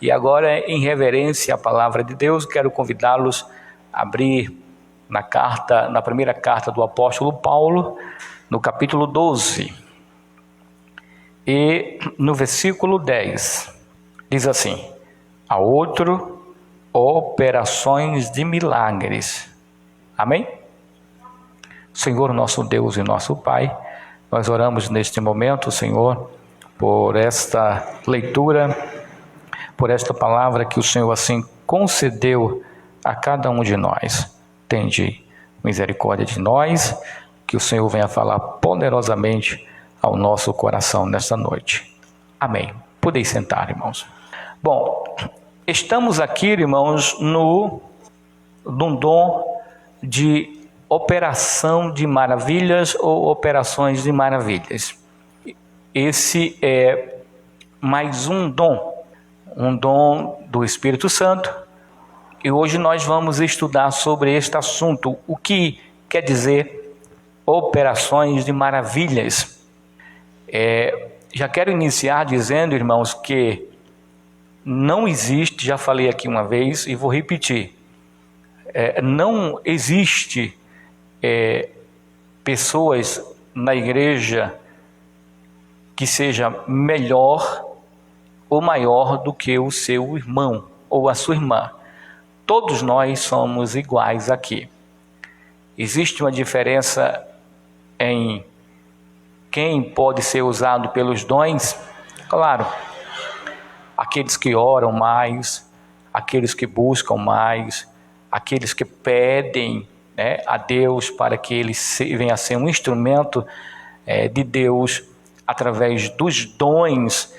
E agora, em reverência à palavra de Deus, quero convidá-los a abrir na primeira carta do apóstolo Paulo, no capítulo 12, e no versículo 10, diz assim: a outro, operações de milagres. Amém? Senhor, nosso Deus e nosso Pai, nós oramos neste momento, Senhor, por esta leitura, por esta palavra que o Senhor assim concedeu a cada um de nós. Tende misericórdia de nós, que o Senhor venha falar poderosamente ao nosso coração nesta noite. Amém. Podeis sentar, irmãos. Bom, estamos aqui, irmãos, num dom de operação de maravilhas ou operações de maravilhas. Esse é mais um dom do Espírito Santo, e hoje nós vamos estudar sobre este assunto, o que quer dizer operações de maravilhas. Já quero iniciar dizendo, irmãos, que não existe, já falei aqui uma vez e vou repetir, não existe pessoas na igreja que seja melhor ou maior do que o seu irmão ou a sua irmã. Todos nós somos iguais aqui. Existe uma diferença em quem pode ser usado pelos dons? Claro, aqueles que oram mais, aqueles que buscam mais, aqueles que pedem, a Deus para que ele venha a ser um instrumento de Deus através dos dons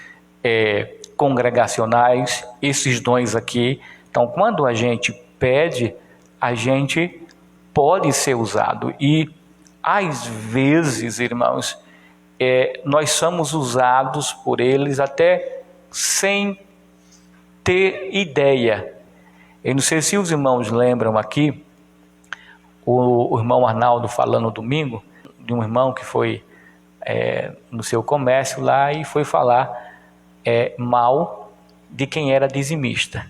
congregacionais, esses dons aqui. Então, quando a gente pede, a gente pode ser usado. E, às vezes, irmãos, nós somos usados por eles até sem ter ideia. Eu não sei se os irmãos lembram aqui, o irmão Arnaldo falando domingo, de um irmão que foi no seu comércio lá e foi falar mal de quem era dizimista.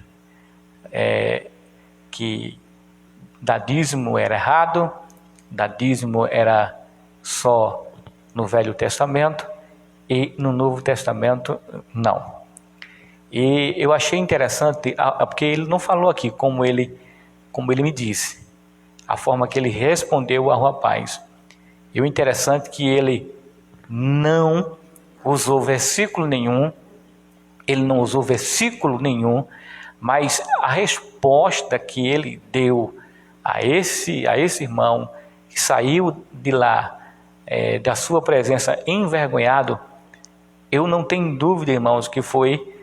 Que dar dízimo era errado, dar dízimo era só no Velho Testamento e no Novo Testamento não. E eu achei interessante, porque ele não falou aqui como ele me disse, a forma que ele respondeu ao rapaz. E o interessante é que ele não usou versículo nenhum, mas a resposta que ele deu a esse irmão que saiu de lá, da sua presença envergonhado, eu não tenho dúvida, irmãos, que foi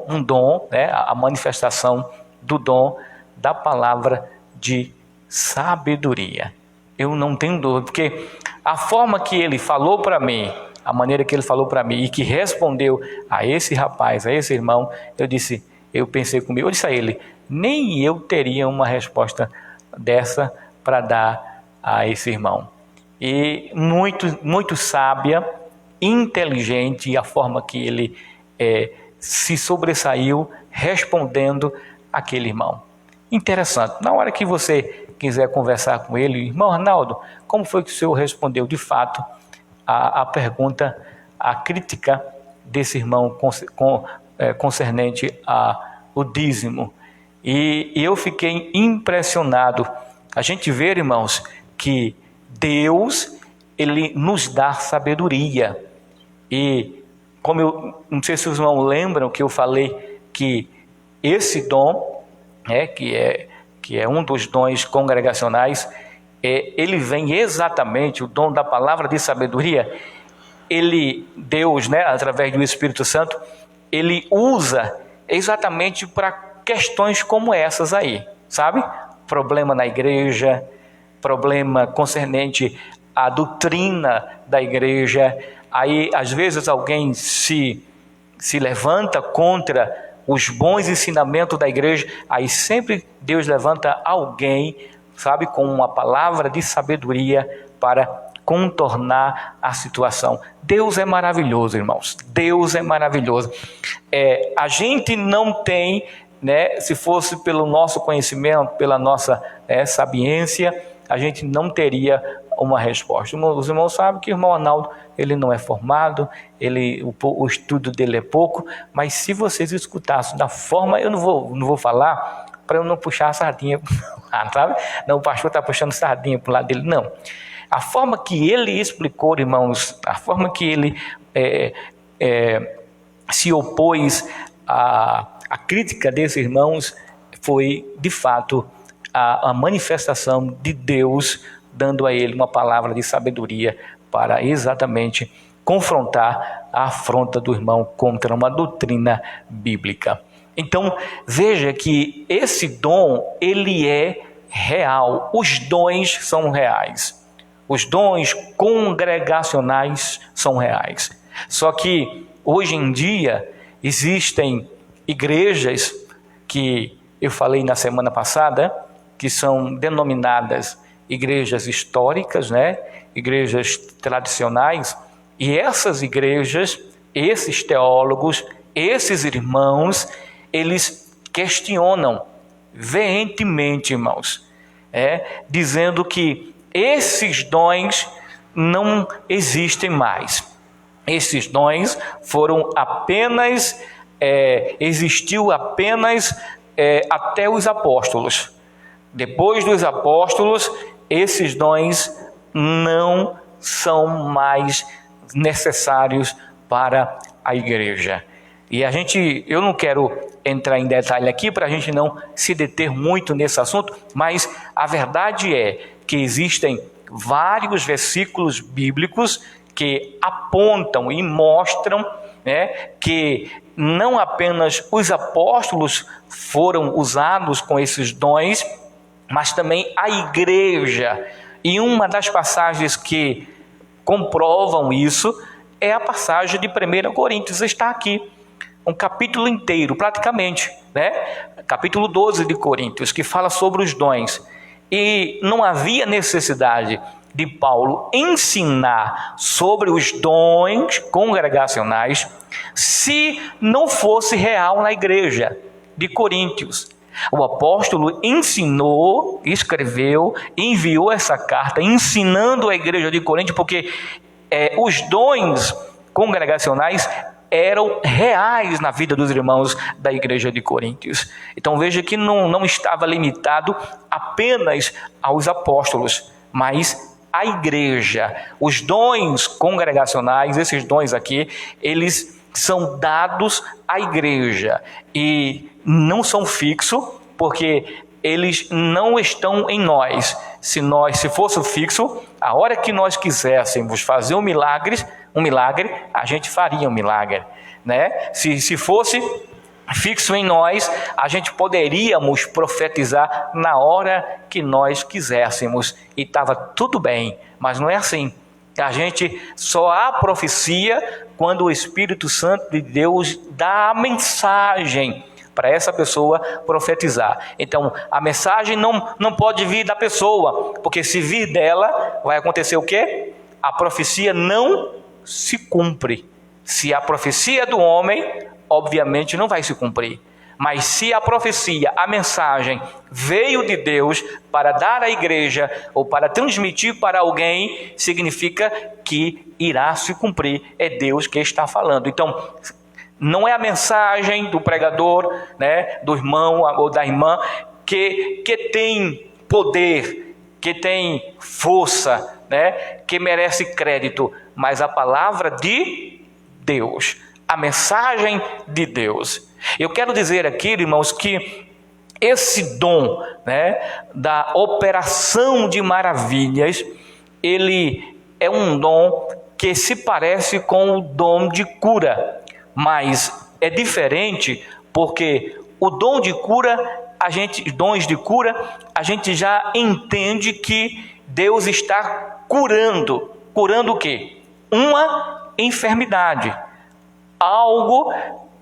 um dom, a manifestação do dom da palavra de sabedoria. Eu não tenho dúvida, porque a forma que ele falou para mim, a maneira que ele falou para mim e que respondeu a esse rapaz, a esse irmão, eu pensei comigo, eu disse a ele, nem eu teria uma resposta dessa para dar a esse irmão. E muito, muito sábia, inteligente, a forma que ele se sobressaiu respondendo àquele irmão. Interessante. Na hora que você quiser conversar com ele, irmão Arnaldo, como foi que o senhor respondeu de fato a pergunta, a crítica desse irmão concernente ao dízimo? E eu fiquei impressionado. A gente vê, irmãos, que Deus, ele nos dá sabedoria. E como eu não sei se os irmãos lembram que eu falei que esse dom, que é um dos dons congregacionais, ele vem exatamente, o dom da palavra de sabedoria, Deus, através do Espírito Santo, ele usa exatamente para questões como essas aí, sabe? Problema na igreja, problema concernente à doutrina da igreja. Aí, às vezes, alguém se levanta contra os bons ensinamentos da igreja, aí sempre Deus levanta alguém, sabe, com uma palavra de sabedoria para contornar a situação. Deus é maravilhoso, irmãos. Deus é maravilhoso. A gente não tem, né, se fosse pelo nosso conhecimento, pela nossa sabiência, a gente não teria uma resposta. Os irmãos sabem que o irmão Arnaldo, ele não é formado, o estudo dele é pouco, mas se vocês escutassem da forma, eu não vou falar para eu não puxar a sardinha, sabe? Não, o pastor está puxando sardinha para o lado dele, não. A forma que ele explicou, irmãos, a forma que ele se opôs à crítica desses irmãos foi, de fato, a manifestação de Deus dando a ele uma palavra de sabedoria para exatamente confrontar a afronta do irmão contra uma doutrina bíblica. Então, veja que esse dom, ele é real. Os dons são reais. Os dons congregacionais são reais. Só que, hoje em dia, existem igrejas que eu falei na semana passada, que são denominadas igrejas históricas, né? Igrejas tradicionais, e essas igrejas, esses teólogos, esses irmãos, eles questionam veementemente, irmãos, dizendo que esses dons não existem mais. Esses dons foram apenas, existiu apenas até os apóstolos. Depois dos apóstolos, esses dons não são mais necessários para a igreja. E eu não quero entrar em detalhe aqui para a gente não se deter muito nesse assunto, mas a verdade é que existem vários versículos bíblicos que apontam e mostram, né, que não apenas os apóstolos foram usados com esses dons, mas também a igreja. E uma das passagens que comprovam isso é a passagem de 1 Coríntios, está aqui, um capítulo inteiro, praticamente, né? Capítulo 12 de Coríntios, que fala sobre os dons. E não havia necessidade de Paulo ensinar sobre os dons congregacionais se não fosse real na igreja de Coríntios. O apóstolo ensinou, escreveu, enviou essa carta ensinando a igreja de Corinto, porque os dons congregacionais eram reais na vida dos irmãos da igreja de Coríntios. Então veja que não estava limitado apenas aos apóstolos, mas à igreja. Os dons congregacionais, esses dons aqui, eles são dados à igreja e não são fixos, porque eles não estão em nós. Se fosse fixo, a hora que nós quiséssemos fazer um milagre, a gente faria um milagre, né? Se fosse fixo em nós, a gente poderíamos profetizar na hora que nós quiséssemos e estava tudo bem, mas não é assim. A gente só há profecia quando o Espírito Santo de Deus dá a mensagem para essa pessoa profetizar. Então, a mensagem não pode vir da pessoa, porque se vir dela, vai acontecer o quê? A profecia não se cumpre. Se a profecia é do homem, obviamente não vai se cumprir. Mas se a profecia, a mensagem veio de Deus para dar à igreja ou para transmitir para alguém, significa que irá se cumprir. É Deus que está falando. Então, não é a mensagem do pregador, né, do irmão ou da irmã que tem poder, que tem força, né, que merece crédito, mas a palavra de Deus, a mensagem de Deus. Eu quero dizer aqui, irmãos, que esse dom, né, da operação de maravilhas, ele é um dom que se parece com o dom de cura, mas é diferente porque o dom de cura, dons de cura, a gente já entende que Deus está curando. Curando o quê? Uma enfermidade, algo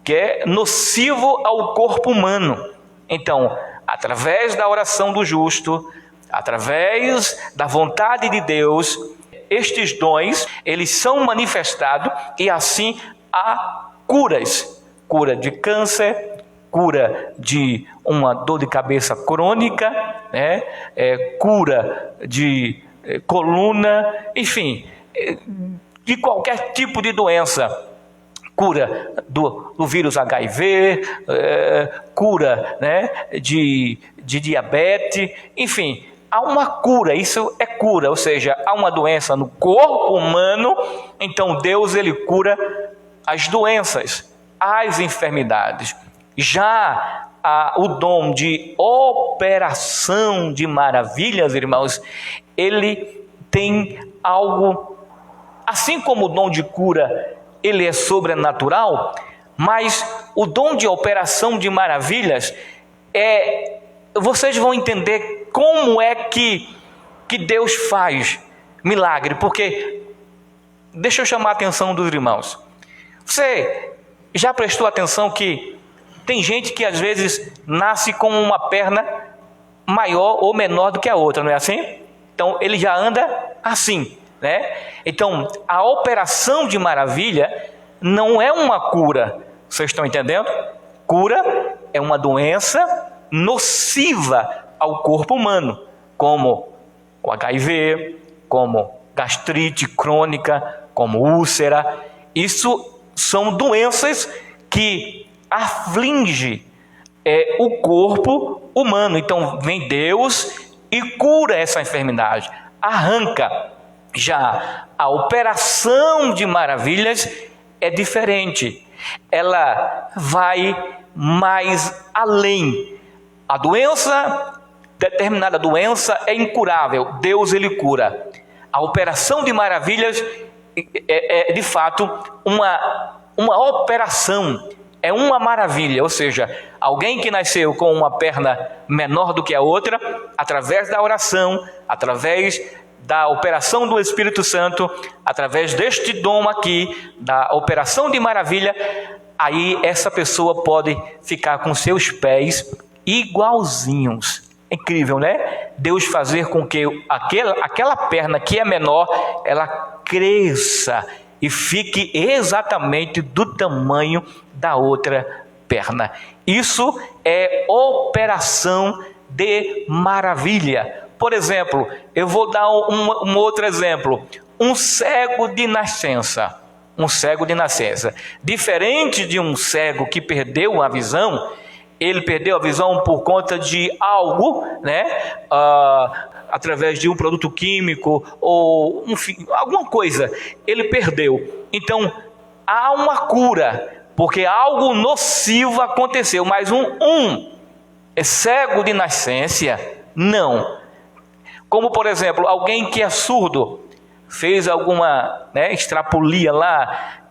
que é nocivo ao corpo humano. Então, através da oração do justo, através da vontade de Deus, estes dons, eles são manifestados e assim há curas. Cura de câncer, cura de uma dor de cabeça crônica, né? Cura de coluna, enfim, de qualquer tipo de doença. Cura do vírus HIV, cura, né, de diabetes, enfim, há uma cura, isso é cura, ou seja, há uma doença no corpo humano, então Deus ele cura as doenças, as enfermidades. Já o dom de operação de maravilhas, irmãos, ele tem algo, assim como o dom de cura, ele é sobrenatural, mas o dom de operação de maravilhas, vocês vão entender como é que Deus faz milagre, porque, deixa eu chamar a atenção dos irmãos, você já prestou atenção que tem gente que às vezes nasce com uma perna maior ou menor do que a outra, não é assim? Então ele já anda assim, né? Então a operação de maravilha não é uma cura, vocês estão entendendo? Cura é uma doença nociva ao corpo humano, como o HIV, como gastrite crônica, como úlcera. Isso são doenças que aflige o corpo humano. Então vem Deus e cura essa enfermidade, arranca. Já a operação de maravilhas é diferente, ela vai mais além. A doença, determinada doença é incurável, Deus ele cura. A operação de maravilhas é de fato uma operação, é uma maravilha, ou seja, alguém que nasceu com uma perna menor do que a outra, através da oração, através da operação do Espírito Santo, através deste dom aqui, da operação de maravilha, aí essa pessoa pode ficar com seus pés igualzinhos. É incrível, né? Deus fazer com que aquela perna que é menor, ela cresça e fique exatamente do tamanho da outra perna. Isso é operação de maravilha. Por exemplo, eu vou dar um outro exemplo. Um cego de nascença. Um cego de nascença. Diferente de um cego que perdeu a visão, ele perdeu a visão por conta de algo, né? Através de um produto químico ou enfim, alguma coisa, ele perdeu. Então há uma cura, porque algo nocivo aconteceu, mas é cego de nascença, não. Como por exemplo, alguém que é surdo, fez alguma extrapolia lá,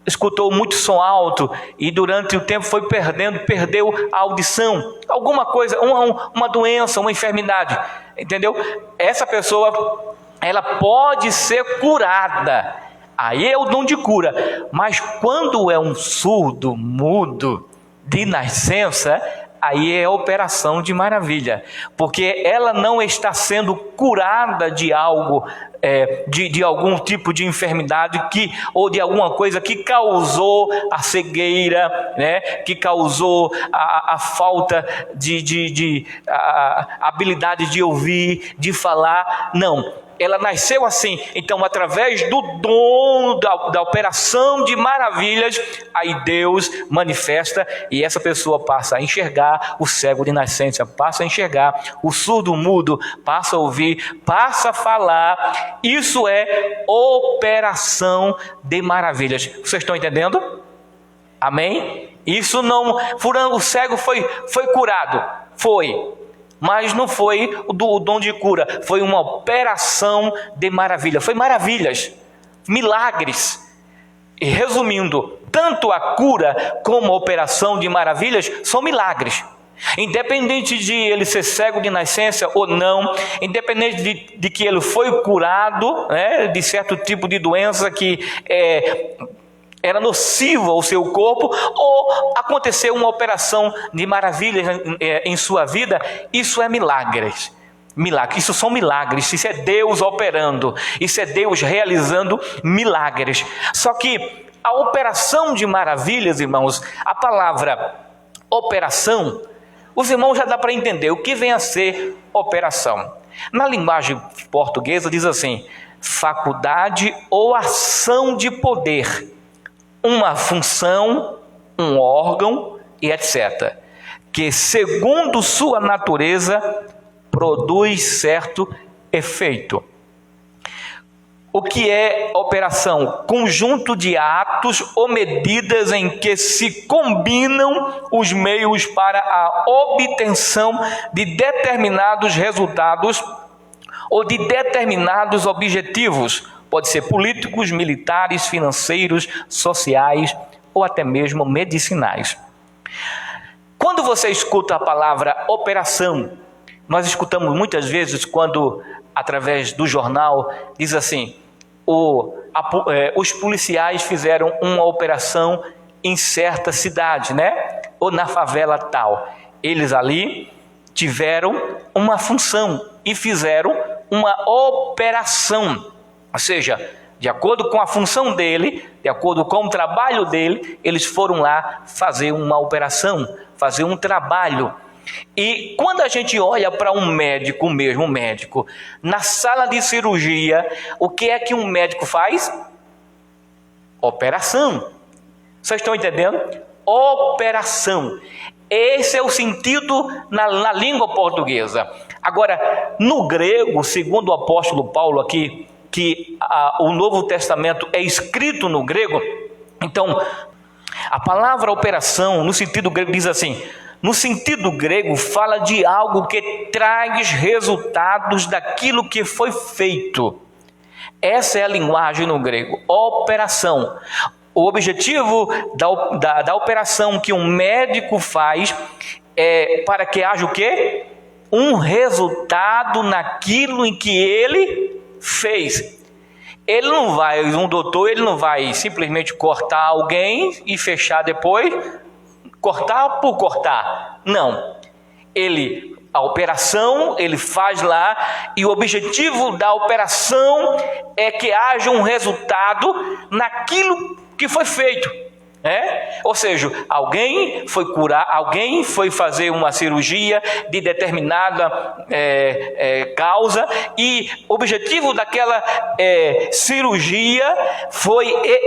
escutou muito som alto e durante o tempo foi perdeu a audição, alguma coisa, uma doença, uma enfermidade, entendeu? Essa pessoa, ela pode ser curada, aí é o dom de cura. Mas quando é um surdo, mudo, de nascença, aí é operação de maravilha, porque ela não está sendo curada de algo, de algum tipo de enfermidade ou de alguma coisa que causou a cegueira, né? Que causou a falta de habilidade de ouvir, de falar. Não. Ela nasceu assim, então através do dom da operação de maravilhas, aí Deus manifesta e essa pessoa passa a enxergar, o cego de nascença passa a enxergar, o surdo mudo passa a ouvir, passa a falar. Isso é operação de maravilhas. Vocês estão entendendo? Amém? Isso não, o cego foi curado, mas não foi o dom de cura, foi uma operação de maravilha, foi maravilhas, milagres. E resumindo, tanto a cura como a operação de maravilhas são milagres. Independente de ele ser cego de nascença ou não, independente de que ele foi curado, né, de certo tipo de doença que era nociva ao seu corpo, ou aconteceu uma operação de maravilhas em sua vida, isso é milagres. milagres. Isso são milagres, isso é Deus operando, isso é Deus realizando milagres. Só que a operação de maravilhas, irmãos, a palavra operação, os irmãos já dá para entender o que vem a ser operação. Na linguagem portuguesa diz assim: faculdade ou ação de poder, uma função, um órgão e etc., que segundo sua natureza produz certo efeito. O que é operação? Conjunto de atos ou medidas em que se combinam os meios para a obtenção de determinados resultados ou de determinados objetivos. Pode ser políticos, militares, financeiros, sociais ou até mesmo medicinais. Quando você escuta a palavra operação, nós escutamos muitas vezes quando, através do jornal, diz assim: os policiais fizeram uma operação em certa cidade, né? Ou na favela tal. Eles ali tiveram uma função e fizeram uma operação. Ou seja, de acordo com a função dele, de acordo com o trabalho dele, eles foram lá fazer uma operação, fazer um trabalho. E quando a gente olha para um médico, mesmo médico, na sala de cirurgia, o que é que um médico faz? Operação. Vocês estão entendendo? Operação. Esse é o sentido na língua portuguesa. Agora, no grego, segundo o apóstolo Paulo aqui, que o Novo Testamento é escrito no grego, então, a palavra operação, no sentido grego, diz assim: no sentido grego, fala de algo que traz resultados daquilo que foi feito. Essa é a linguagem no grego, operação. O objetivo da operação que um médico faz é para que haja o quê? Um resultado naquilo em que ele fez. Ele não vai, um doutor, ele não vai simplesmente cortar alguém e fechar depois, cortar por cortar. Não. A operação, ele faz lá, e o objetivo da operação é que haja um resultado naquilo que foi feito. Ou seja, alguém foi curar, alguém foi fazer uma cirurgia de determinada causa, e o objetivo daquela cirurgia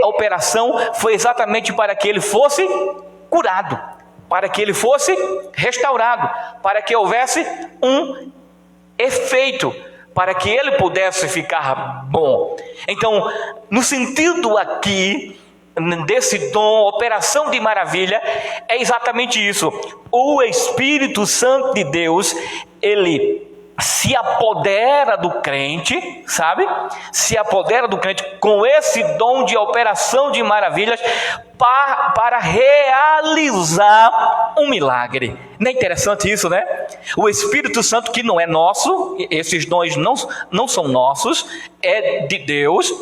a operação foi exatamente para que ele fosse curado, para que ele fosse restaurado, para que houvesse um efeito, para que ele pudesse ficar bom. Então, no sentido aqui desse dom, operação de maravilha, é exatamente isso. O Espírito Santo de Deus, ele se apodera do crente, sabe? Se apodera do crente com esse dom de operação de maravilhas para realizar um milagre. Não é interessante isso, né? O Espírito Santo, que não é nosso, esses dons não são nossos, é de Deus,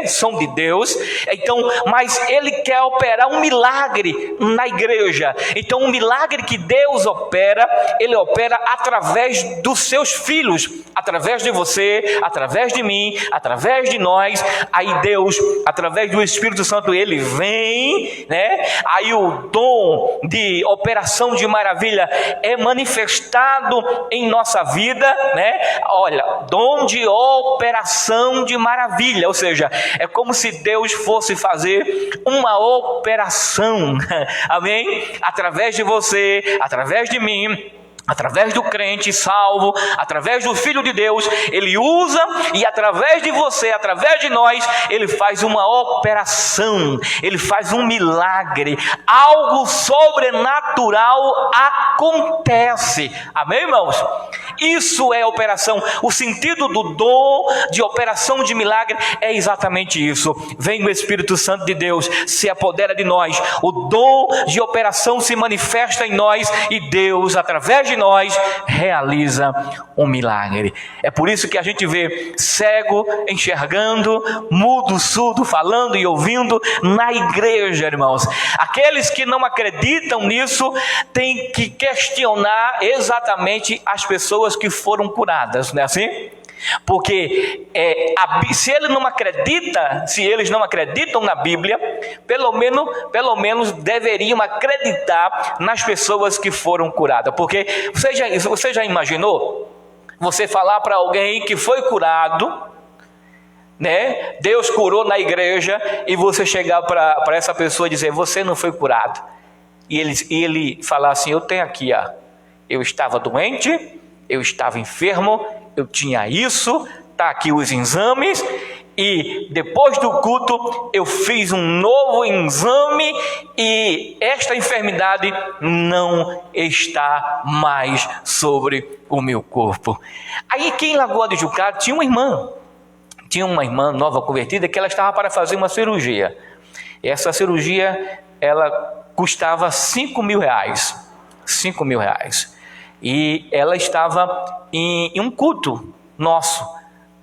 são de Deus. Então, mas ele quer operar um milagre na igreja. Então, um milagre que Deus opera, ele opera através dos seus filhos, através de você, através de mim, através de nós. Aí Deus, através do Espírito Santo, ele vem, aí o dom de operação de maravilha é manifestado em nossa vida, Olha, dom de operação de maravilha, ou seja, é como se Deus fosse fazer uma operação, amém? Através de você, através de mim, através do crente salvo, através do Filho de Deus, ele usa, e através de você, através de nós, ele faz uma operação, ele faz um milagre, algo sobrenatural acontece, amém, irmãos? Isso é operação. O sentido do dom de operação de milagre é exatamente isso. Vem o Espírito Santo de Deus, se apodera de nós, o dom de operação se manifesta em nós, e Deus, através de nós, realiza um milagre. É por isso que a gente vê cego enxergando, mudo, surdo falando e ouvindo na igreja, irmãos. Aqueles que não acreditam nisso têm que questionar exatamente as pessoas pessoas que foram curadas, não é assim? Porque se eles não acreditam na Bíblia, pelo menos deveriam acreditar nas pessoas que foram curadas. Porque você já imaginou você falar para alguém que foi curado, né? Deus curou na igreja, e você chegar para essa pessoa e dizer: você não foi curado, e ele falar assim: eu tenho aqui, eu estava doente, eu estava enfermo, eu tinha isso, está aqui os exames, e depois do culto eu fiz um novo exame e esta enfermidade não está mais sobre o meu corpo. Aí aqui em Lagoa de Jucá tinha uma irmã nova convertida, que ela estava para fazer uma cirurgia. Essa cirurgia, ela custava R$5.000, e ela estava em um culto nosso,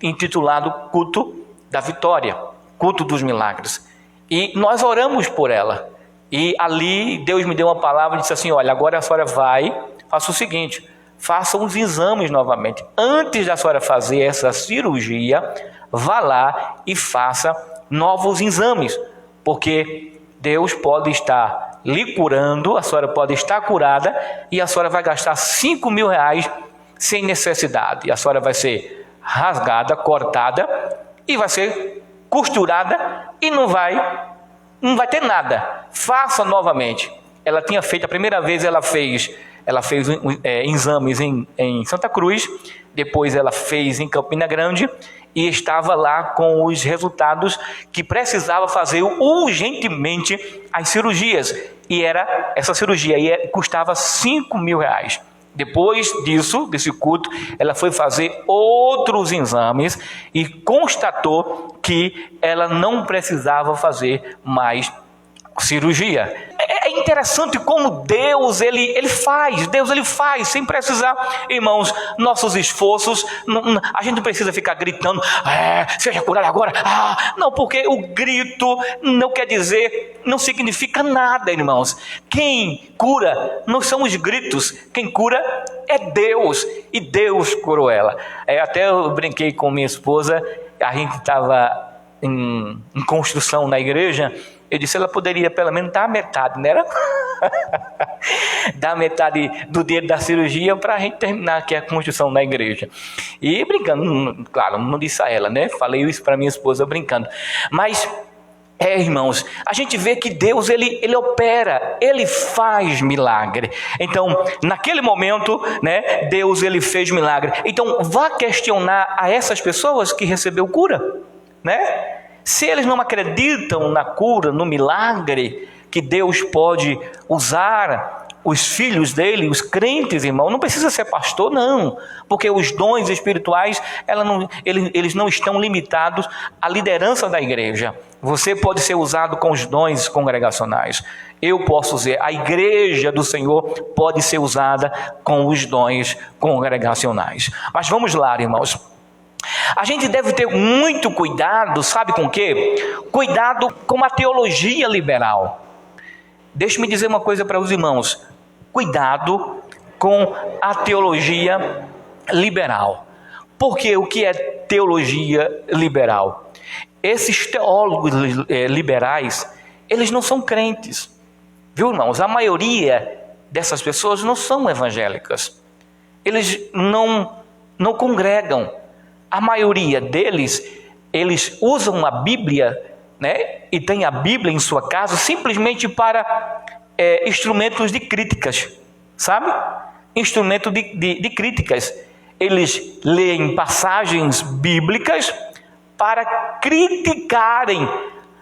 intitulado Culto da Vitória, Culto dos Milagres, e nós oramos por ela, e ali Deus me deu uma palavra e disse assim: olha, agora a senhora faça o seguinte, faça os exames novamente, antes da senhora fazer essa cirurgia, vá lá e faça novos exames, porque Deus pode estar lhe curando, a senhora pode estar curada, e a senhora vai gastar R$5.000 sem necessidade, e a senhora vai ser rasgada, cortada, e vai ser costurada, e não vai ter nada. Faça novamente. Ela tinha feito, a primeira vez ela fez exames em Santa Cruz, depois ela fez em Campina Grande, e estava lá com os resultados que precisava fazer urgentemente as cirurgias, e era essa cirurgia, e custava R$5.000. Depois desse culto, ela foi fazer outros exames e constatou que ela não precisava fazer mais cirurgia. É interessante como Deus ele faz sem precisar, irmãos, nossos esforços. A gente não precisa ficar gritando: seja curado agora. Não, porque o grito não significa nada, irmãos. Quem cura não são os gritos, quem cura é Deus, e Deus curou ela. Até eu brinquei com minha esposa, a gente estava em construção na igreja. Eu disse: ela poderia pelo menos dar metade, não era? Dar metade do dinheiro da cirurgia para a gente terminar aqui a construção na igreja. E brincando, claro, não disse a ela, né? Falei isso para minha esposa brincando. Mas, irmãos, a gente vê que Deus, ele opera, ele faz milagre. Então, naquele momento, né, Deus, ele fez milagre. Então, vá questionar a essas pessoas que recebeu cura, né? Se eles não acreditam na cura, no milagre que Deus pode usar os filhos dele, os crentes, irmão, não precisa ser pastor, não, porque os dons espirituais, eles não estão limitados à liderança da igreja. Você pode ser usado com os dons congregacionais. Eu posso dizer, a igreja do Senhor pode ser usada com os dons congregacionais. Mas vamos lá, irmãos. A gente deve ter muito cuidado, sabe com o quê? Cuidado com a teologia liberal. Deixe-me dizer uma coisa para os irmãos: cuidado com a teologia liberal. Porque o que é teologia liberal? Esses teólogos liberais, eles não são crentes, viu, irmãos? A maioria dessas pessoas não são evangélicas, eles não congregam. A maioria deles, eles usam a Bíblia, né, e tem a Bíblia em sua casa simplesmente para instrumentos de críticas, sabe? Instrumento de críticas. Eles leem passagens bíblicas para criticarem,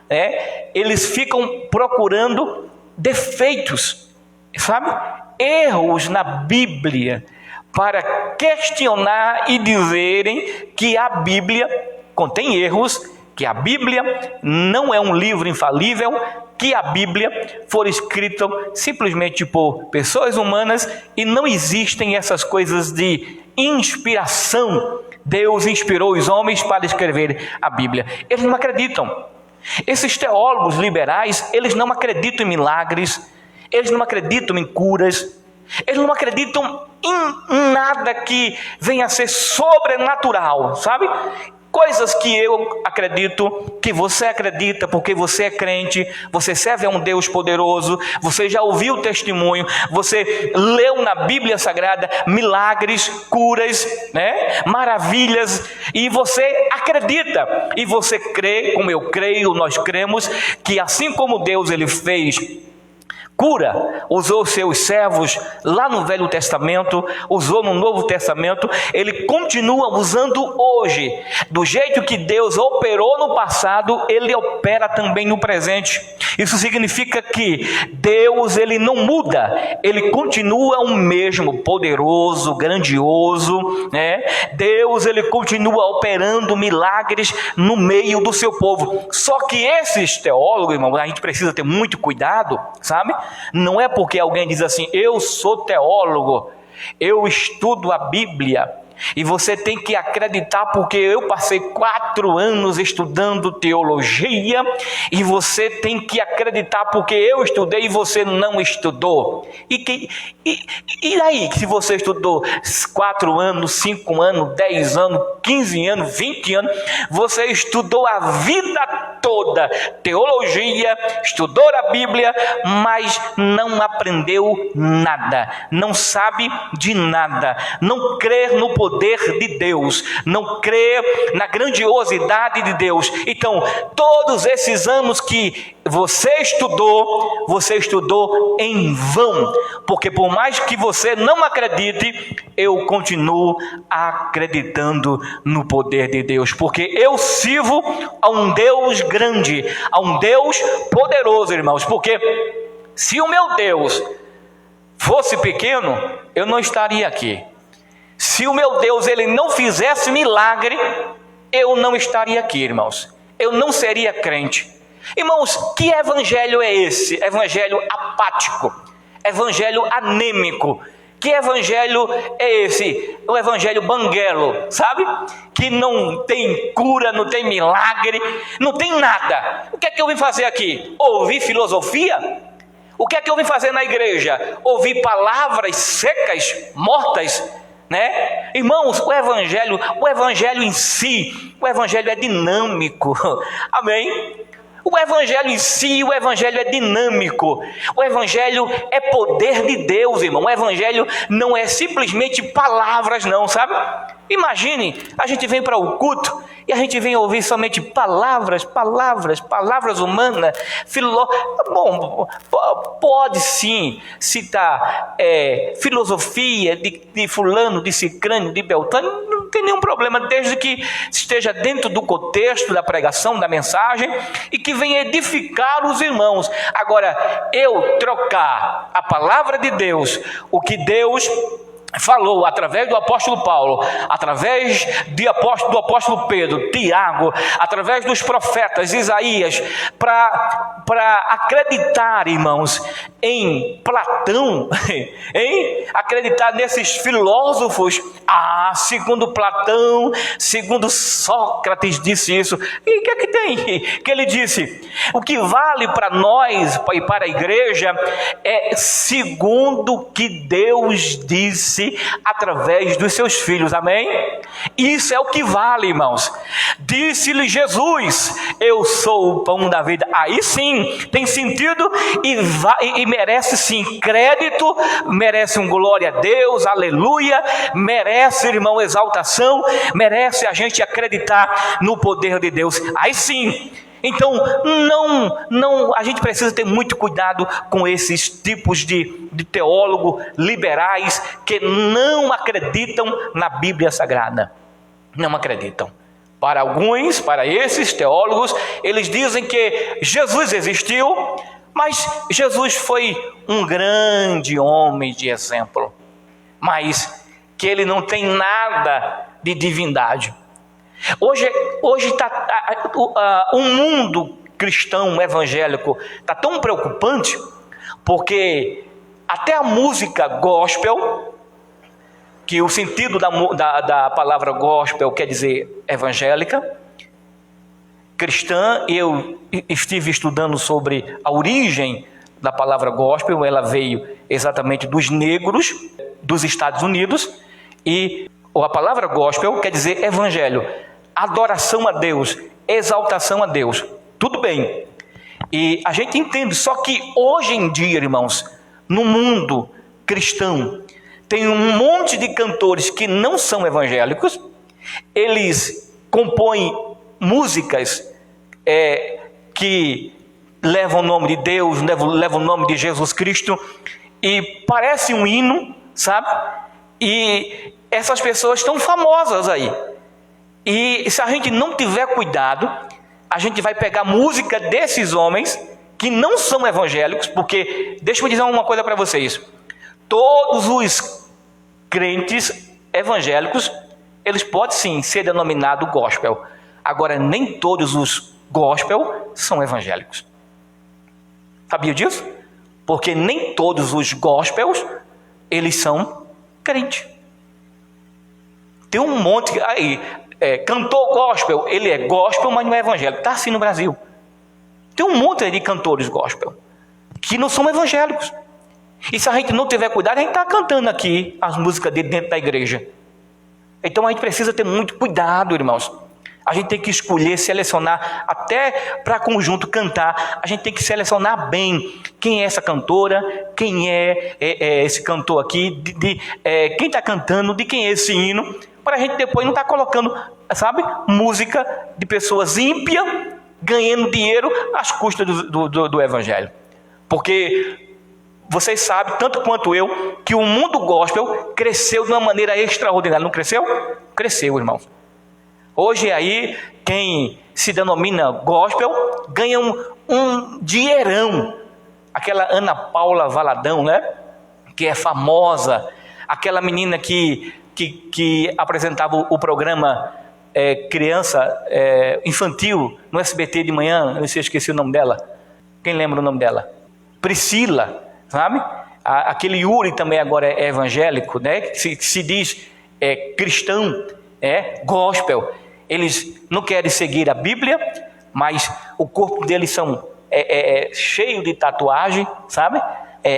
né? Eles ficam procurando defeitos, sabe? Erros na Bíblia, para questionar e dizerem que a Bíblia contém erros, que a Bíblia não é um livro infalível, que a Bíblia foi escrita simplesmente por pessoas humanas e não existem essas coisas de inspiração. Deus inspirou os homens para escrever a Bíblia. Eles não acreditam. Esses teólogos liberais, eles não acreditam em milagres, eles não acreditam em curas, eles não acreditam em nada que venha a ser sobrenatural, sabe? Coisas que eu acredito, que você acredita, porque você é crente, você serve a um Deus poderoso, você já ouviu o testemunho, você leu na Bíblia Sagrada milagres, curas, né? Maravilhas, e você acredita, e você crê, como eu creio, nós cremos, que assim como Deus ele fez cura, usou seus servos lá no Velho Testamento, usou no Novo Testamento, ele continua usando hoje, do jeito que Deus operou no passado, ele opera também no presente. Isso significa que Deus ele não muda, ele continua o mesmo, poderoso, grandioso, né? Deus ele continua operando milagres no meio do seu povo. Só que esses teólogos, irmãos, a gente precisa ter muito cuidado, sabe? Não é porque alguém diz assim, eu sou teólogo, eu estudo a Bíblia, e você tem que acreditar porque eu passei 4 anos estudando teologia, e você tem que acreditar porque eu estudei e você não estudou. E aí, se você estudou 4 anos, 5 anos, 10 anos, 15 anos, 20 anos, você estudou a vida toda teologia, estudou a Bíblia, mas não aprendeu nada, não sabe de nada, não crê no poder de Deus, não crê na grandiosidade de Deus. Então, todos esses anos que você estudou em vão, porque por mais que você não acredite, eu continuo acreditando no poder de Deus, porque eu sirvo a um Deus grande, a um Deus poderoso, irmãos, porque se o meu Deus fosse pequeno, eu não estaria aqui. Se o meu Deus ele não fizesse milagre, eu não estaria aqui, irmãos. Eu não seria crente. Irmãos, que evangelho é esse? Evangelho apático, evangelho anêmico. Que evangelho é esse? O evangelho banguelo, sabe? Que não tem cura, não tem milagre, não tem nada. O que é que eu vim fazer aqui? Ouvir filosofia? O que é que eu vim fazer na igreja? Ouvir palavras secas, mortas, né? Irmãos, o evangelho em si, o evangelho é dinâmico. Amém? O evangelho em si, o evangelho é dinâmico. O evangelho é poder de Deus, irmão. O evangelho não é simplesmente palavras, não, sabe? Imagine, a gente vem para o culto e a gente vem ouvir somente palavras humanas. Bom, pode sim citar filosofia de fulano, de cicrano, de beltrano, não tem nenhum problema, desde que esteja dentro do contexto da pregação, da mensagem, e que venha edificar os irmãos. Agora, eu trocar a palavra de Deus, o que Deus falou através do apóstolo Paulo, através do apóstolo Pedro, Tiago, através dos profetas, Isaías, para acreditar, irmãos, em Platão, em acreditar nesses filósofos, segundo Platão, segundo Sócrates disse isso. E o que é que tem? Que ele disse, o que vale para nós e para a igreja é segundo o que Deus disse através dos seus filhos, amém? Isso é o que vale, irmãos. Disse-lhe Jesus, eu sou o pão da vida. Aí sim, tem sentido e merece sim crédito, merece um glória a Deus, aleluia, merece, irmão, exaltação, merece a gente acreditar no poder de Deus. Aí sim. Então, a gente precisa ter muito cuidado com esses tipos de teólogos liberais que não acreditam na Bíblia Sagrada. Não acreditam. Para alguns, para esses teólogos, eles dizem que Jesus existiu, mas Jesus foi um grande homem de exemplo, mas que ele não tem nada de divindade. Hoje o mundo cristão evangélico está tão preocupante, porque até a música gospel, que o sentido da palavra gospel quer dizer evangélica, cristã, eu estive estudando sobre a origem da palavra gospel, ela veio exatamente dos negros dos Estados Unidos, e a palavra gospel quer dizer evangelho, adoração a Deus, exaltação a Deus. Tudo bem. E a gente entende, só que hoje em dia, irmãos, no mundo cristão, tem um monte de cantores que não são evangélicos, eles compõem músicas que levam o nome de Deus, levam o nome de Jesus Cristo, e parece um hino, sabe? E essas pessoas estão famosas aí. E se a gente não tiver cuidado, a gente vai pegar música desses homens que não são evangélicos, porque, deixa eu dizer uma coisa para vocês, todos os crentes evangélicos, eles podem sim ser denominados gospel, agora nem todos os gospel são evangélicos. Sabia disso? Porque nem todos os gospels, eles são crentes. Tem um monte aí, cantor gospel, ele é gospel, mas não é evangélico. Está assim no Brasil. Tem um monte aí de cantores gospel que não são evangélicos. E se a gente não tiver cuidado, a gente está cantando aqui as músicas dele dentro da igreja. Então a gente precisa ter muito cuidado, irmãos. A gente tem que escolher, selecionar, até para conjunto cantar, a gente tem que selecionar bem quem é essa cantora, quem é esse cantor aqui, quem está cantando, de quem é esse hino, para a gente depois não estar colocando, sabe, música de pessoas ímpias, ganhando dinheiro às custas do evangelho. Porque vocês sabem, tanto quanto eu, que o mundo gospel cresceu de uma maneira extraordinária. Não cresceu? Cresceu, irmão. Hoje aí, quem se denomina gospel, ganha um dinheirão. Aquela Ana Paula Valadão, né? Que é famosa. Aquela menina que apresentava o programa criança infantil no SBT de manhã. Eu não sei, esqueci o nome dela. Quem lembra o nome dela? Priscila, sabe? Aquele Yuri também agora é evangélico, né? Que se diz cristão, gospel. Eles não querem seguir a Bíblia, mas o corpo deles são cheio de tatuagem, sabe?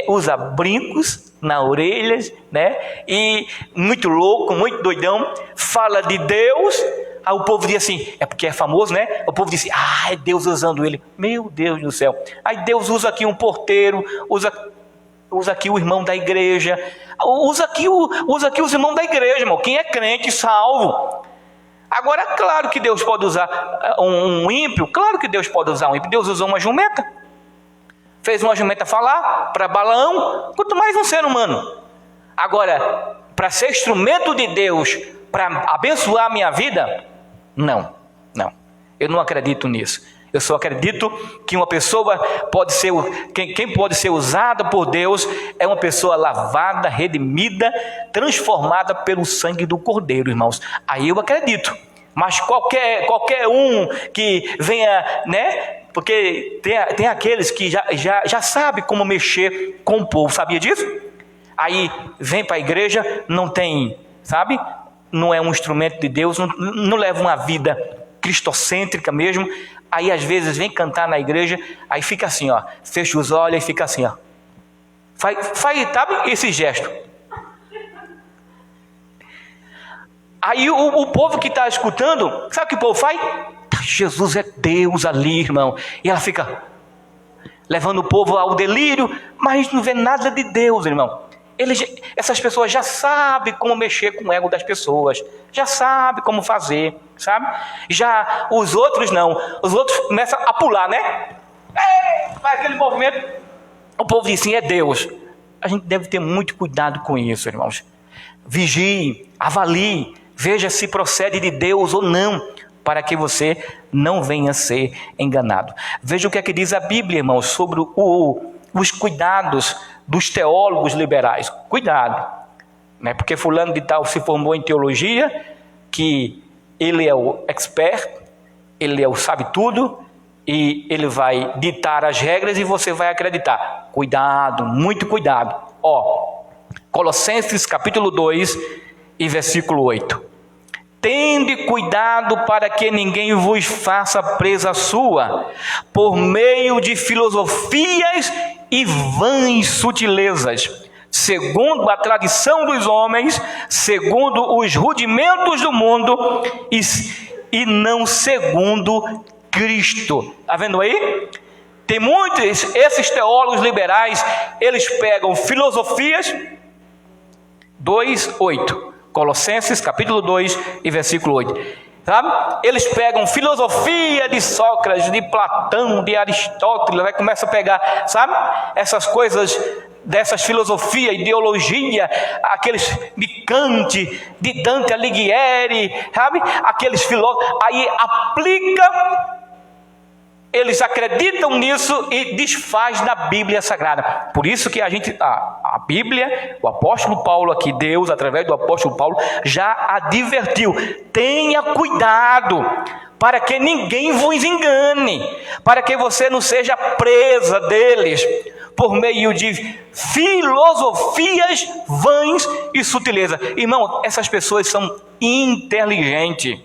Usa brincos na orelha, né? E muito louco, muito doidão, fala de Deus. Aí o povo diz assim, porque é famoso, né? O povo diz, é Deus usando ele. Meu Deus do céu. Aí Deus usa aqui um porteiro, usa aqui o irmão da igreja, usa aqui os irmãos da igreja, irmão. Quem é crente, salvo. Agora, claro que Deus pode usar um ímpio, claro que Deus pode usar um ímpio. Deus usou uma jumenta, fez uma jumenta falar para Balaão, quanto mais um ser humano. Agora, para ser instrumento de Deus, para abençoar a minha vida, não, eu não acredito nisso. Eu só acredito que uma pessoa pode ser, quem pode ser usada por Deus é uma pessoa lavada, redimida, transformada pelo sangue do Cordeiro, irmãos. Aí eu acredito. Mas qualquer um que venha, né? Porque tem aqueles que já sabem como mexer com o povo, sabia disso? Aí vem para a igreja, não tem, sabe? Não é um instrumento de Deus, não leva uma vida cristocêntrica mesmo. Aí às vezes vem cantar na igreja, aí fica assim, ó, fecha os olhos e fica assim, ó. Faz, sabe, esse gesto. Aí o povo que está escutando, sabe o que o povo faz? Jesus é Deus ali, irmão. E ela fica levando o povo ao delírio, mas não vê nada de Deus, irmão. Essas pessoas já sabem como mexer com o ego das pessoas, já sabem como fazer, sabe? Já os outros não, os outros começam a pular, né? Faz aquele movimento, o povo diz assim, é Deus. A gente deve ter muito cuidado com isso, irmãos. Vigie, avalie, veja se procede de Deus ou não, para que você não venha a ser enganado. Veja o que é que diz a Bíblia, irmãos, sobre os cuidados dos teólogos liberais. Cuidado, né? Porque fulano de tal se formou em teologia, que ele é o expert, ele é o sabe-tudo, e ele vai ditar as regras e você vai acreditar. Cuidado, muito cuidado. Colossenses capítulo 2 e versículo 8. Tende cuidado para que ninguém vos faça presa sua, por meio de filosofias e vãs sutilezas, segundo a tradição dos homens, segundo os rudimentos do mundo, e não segundo Cristo. Está vendo aí? Tem muitos, esses teólogos liberais, eles pegam filosofias, 2:8, Colossenses capítulo 2 e versículo 8, sabe? Eles pegam filosofia de Sócrates, de Platão, de Aristóteles, vai começar a pegar, sabe? Essas coisas, dessas filosofias, ideologia, aqueles de Kant, de Dante Alighieri, sabe? Aqueles filósofos, aí aplica. Eles acreditam nisso e desfaz da Bíblia Sagrada. Por isso que a Bíblia, o apóstolo Paulo aqui, Deus, através do apóstolo Paulo, já advertiu: tenha cuidado, para que ninguém vos engane, para que você não seja presa deles, por meio de filosofias vãs e sutileza. Irmão, essas pessoas são inteligentes,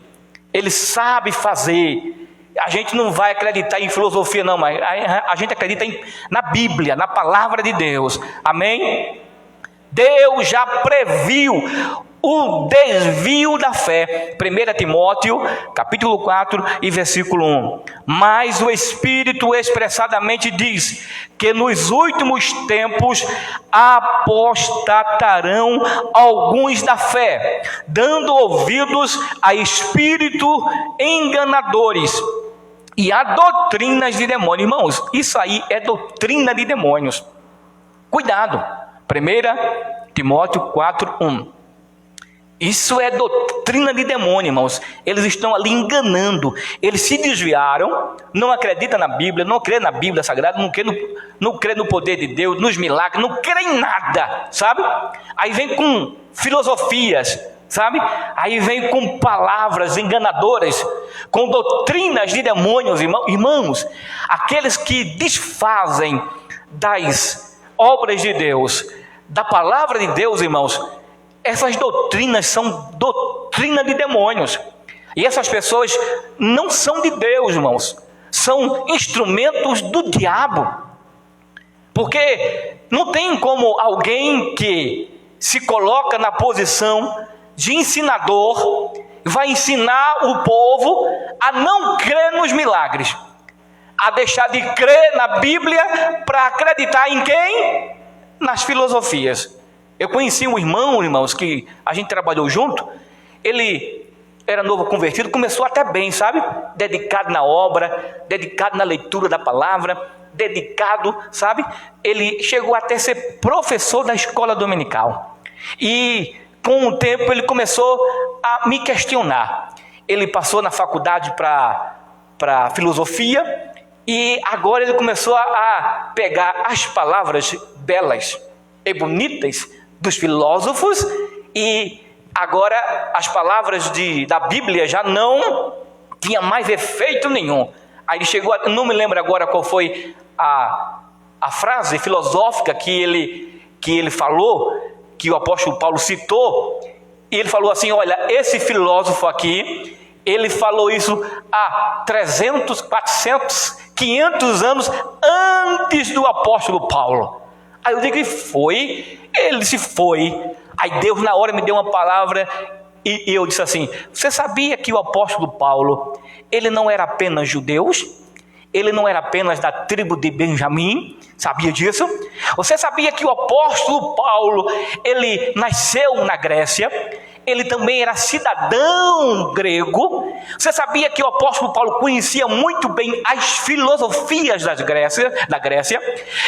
eles sabem fazer. A gente não vai acreditar em filosofia não, mas a gente acredita na Bíblia, na palavra de Deus, amém? Deus já previu o desvio da fé. 1 Timóteo, capítulo 4 e versículo 1. Mas o Espírito expressadamente diz que nos últimos tempos apostatarão alguns da fé, dando ouvidos a espírito enganadores e a doutrinas de demônios. Irmãos, isso aí é doutrina de demônios. Cuidado. 1 Timóteo 4:1. Isso é doutrina de demônio, irmãos. Eles estão ali enganando. Eles se desviaram, não acreditam na Bíblia, não crê na Bíblia Sagrada, não crê no poder de Deus, nos milagres, não crê em nada, sabe? Aí vem com filosofias, sabe? Aí vem com palavras enganadoras, com doutrinas de demônios, irmãos. Aqueles que desfazem das obras de Deus, da palavra de Deus, irmãos, essas doutrinas são doutrina de demônios. E essas pessoas não são de Deus, irmãos. São instrumentos do diabo. Porque não tem como alguém que se coloca na posição de ensinador vai ensinar o povo a não crer nos milagres, a deixar de crer na Bíblia para acreditar em quem? Nas filosofias. Eu conheci um irmão, irmãos, que a gente trabalhou junto. Ele era novo convertido, começou até bem, sabe? Dedicado na obra, dedicado na leitura da palavra, dedicado, sabe? Ele chegou até ser professor da escola dominical. E com o tempo ele começou a me questionar. Ele passou na faculdade para filosofia e agora ele começou a pegar as palavras belas e bonitas dos filósofos, e agora as palavras da Bíblia já não tinha mais efeito nenhum. Aí ele chegou, não me lembro agora qual foi a frase filosófica que ele falou, que o apóstolo Paulo citou, e ele falou assim: olha, esse filósofo aqui, ele falou isso há 300, 400, 500 anos antes do apóstolo Paulo. Aí eu digo: ele se foi. Aí Deus na hora me deu uma palavra e eu disse assim: você sabia que o apóstolo Paulo, ele não era apenas judeu? Ele não era apenas da tribo de Benjamim? Sabia disso? Você sabia que o apóstolo Paulo, ele nasceu na Grécia? Ele também era cidadão grego. Você sabia que o apóstolo Paulo conhecia muito bem as filosofias da Grécia?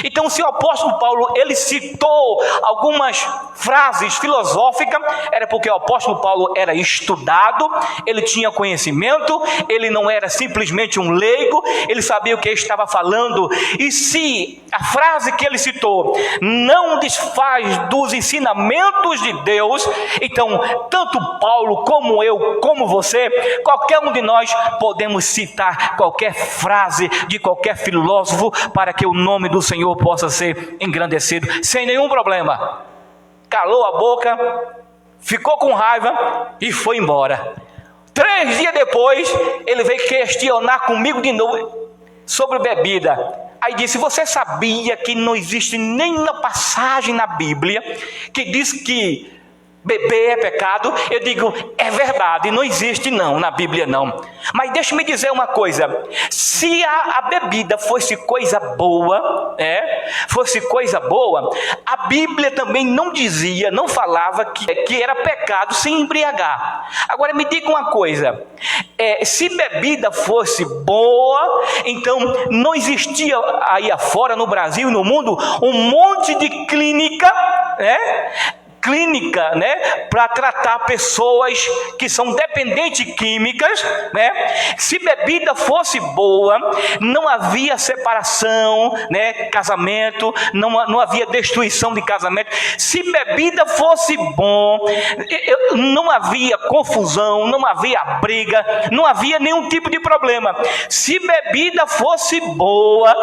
Então, se o apóstolo Paulo ele citou algumas frases filosóficas, era porque o apóstolo Paulo era estudado, ele tinha conhecimento, ele não era simplesmente um leigo, ele sabia o que estava falando. E se a frase que ele citou não desfaz dos ensinamentos de Deus, então tanto Paulo como eu, como você, qualquer um de nós podemos citar qualquer frase de qualquer filósofo para que o nome do Senhor possa ser engrandecido, sem nenhum problema. Calou a boca, ficou com raiva e foi embora. 3 dias depois, ele veio questionar comigo de novo. sobre bebida. Aí disse: você sabia que não existe nenhuma passagem na Bíblia que diz que beber é pecado? Eu digo: é verdade, não existe não, na Bíblia não. Mas deixa-me dizer uma coisa: se a bebida fosse coisa boa, fosse coisa boa, a Bíblia também não dizia, não falava que era pecado se embriagar. Agora me diga uma coisa, se bebida fosse boa, então não existia aí afora no Brasil e no mundo um monte de clínica, para tratar pessoas que são dependentes químicas, Se bebida fosse boa, não havia separação, casamento, não havia destruição de casamento. Se bebida fosse bom, não havia confusão, não havia briga, não havia nenhum tipo de problema. Se bebida fosse boa,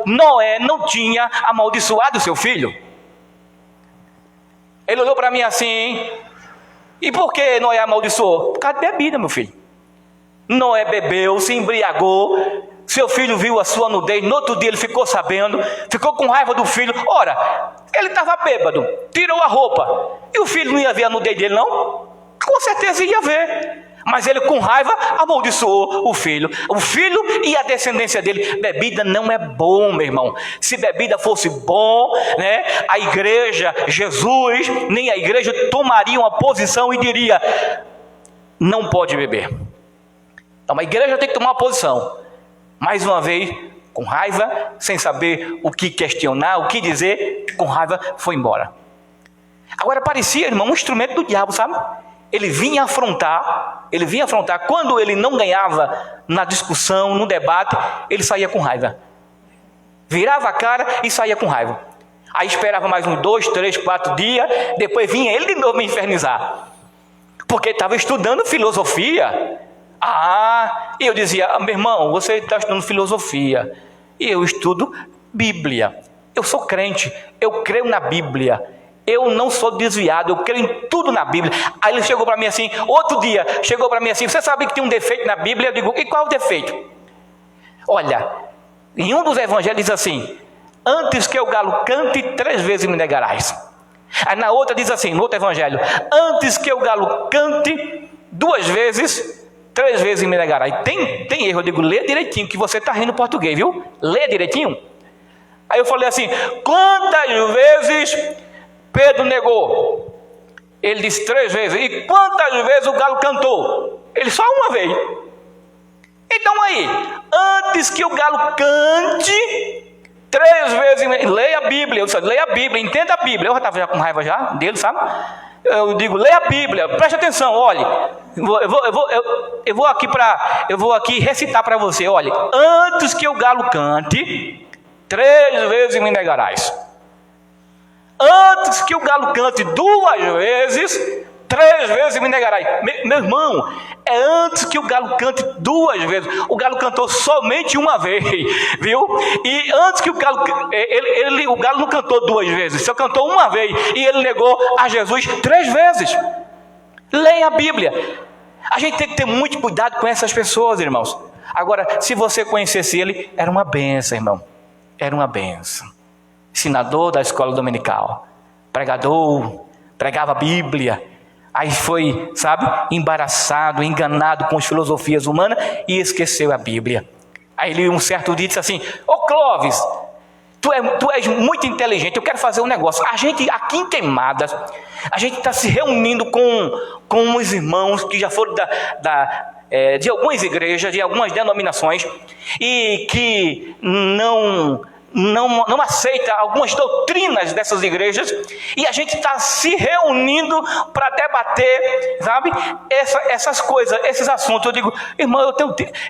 Noé não tinha amaldiçoado seu filho. Ele olhou para mim assim: e por que Noé amaldiçoou? Por causa de bebida, meu filho. Noé bebeu, se embriagou, seu filho viu a sua nudez, no outro dia ele ficou sabendo, ficou com raiva do filho. Ora, ele estava bêbado, tirou a roupa, e o filho não ia ver a nudez dele não? Com certeza ia ver. Mas ele, com raiva, amaldiçoou o filho e a descendência dele. Bebida não é bom, meu irmão. Se bebida fosse bom, a igreja, Jesus, nem a igreja tomaria uma posição e diria: não pode beber. Então a igreja tem que tomar uma posição. Mais uma vez, com raiva, sem saber o que questionar, o que dizer, com raiva foi embora. Agora parecia, irmão, um instrumento do diabo, sabe? Ele vinha afrontar, quando ele não ganhava na discussão, no debate, ele saía com raiva. Virava a cara e saía com raiva. Aí esperava mais uns 2, 3, 4 dias, depois vinha ele de novo me infernizar. Porque estava estudando filosofia. E eu dizia: meu irmão, você está estudando filosofia, e eu estudo Bíblia. Eu sou crente, eu creio na Bíblia. Eu não sou desviado, eu creio em tudo na Bíblia. Aí ele chegou para mim assim, outro dia, você sabe que tem um defeito na Bíblia? Eu digo: e qual é o defeito? Olha, em um dos evangelhos diz assim: antes que o galo cante, 3 vezes me negarás. Aí na outra diz assim, no outro evangelho: antes que o galo cante, 2 vezes, 3 vezes me negarás. Tem erro. Eu digo: lê direitinho, que você está rindo português, viu? Lê direitinho. Aí eu falei assim: quantas vezes Pedro negou? Ele disse 3 vezes. E quantas vezes o galo cantou? Ele: só uma vez. Então aí, antes que o galo cante, 3 vezes, leia a Bíblia. Eu disse: leia a Bíblia, entenda a Bíblia. Eu já estava com raiva já dele, sabe? Eu digo: leia a Bíblia, preste atenção, olhe. Eu vou aqui recitar para você. Olhe: antes que o galo cante, 3 vezes me negarás. Antes que o galo cante 2 vezes, 3 vezes me negarás. Meu irmão, é antes que o galo cante 2 vezes. O galo cantou somente uma vez, viu? E antes que o galo... o galo não cantou 2 vezes, só cantou uma vez. E ele negou a Jesus 3 vezes. Leia a Bíblia. A gente tem que ter muito cuidado com essas pessoas, irmãos. Agora, se você conhecesse ele, era uma benção, irmão. Era uma benção. Ensinador da escola dominical, pregador, pregava a Bíblia. Aí foi, embaraçado, enganado com as filosofias humanas e esqueceu a Bíblia. Aí ele um certo dia disse assim: ô Clóvis, tu és muito inteligente, eu quero fazer um negócio. A gente aqui em Queimadas, a gente está se reunindo com uns irmãos que já foram de algumas igrejas, de algumas denominações, e que não aceita algumas doutrinas dessas igrejas, e a gente está se reunindo para debater, essas coisas, esses assuntos. Eu digo: irmão,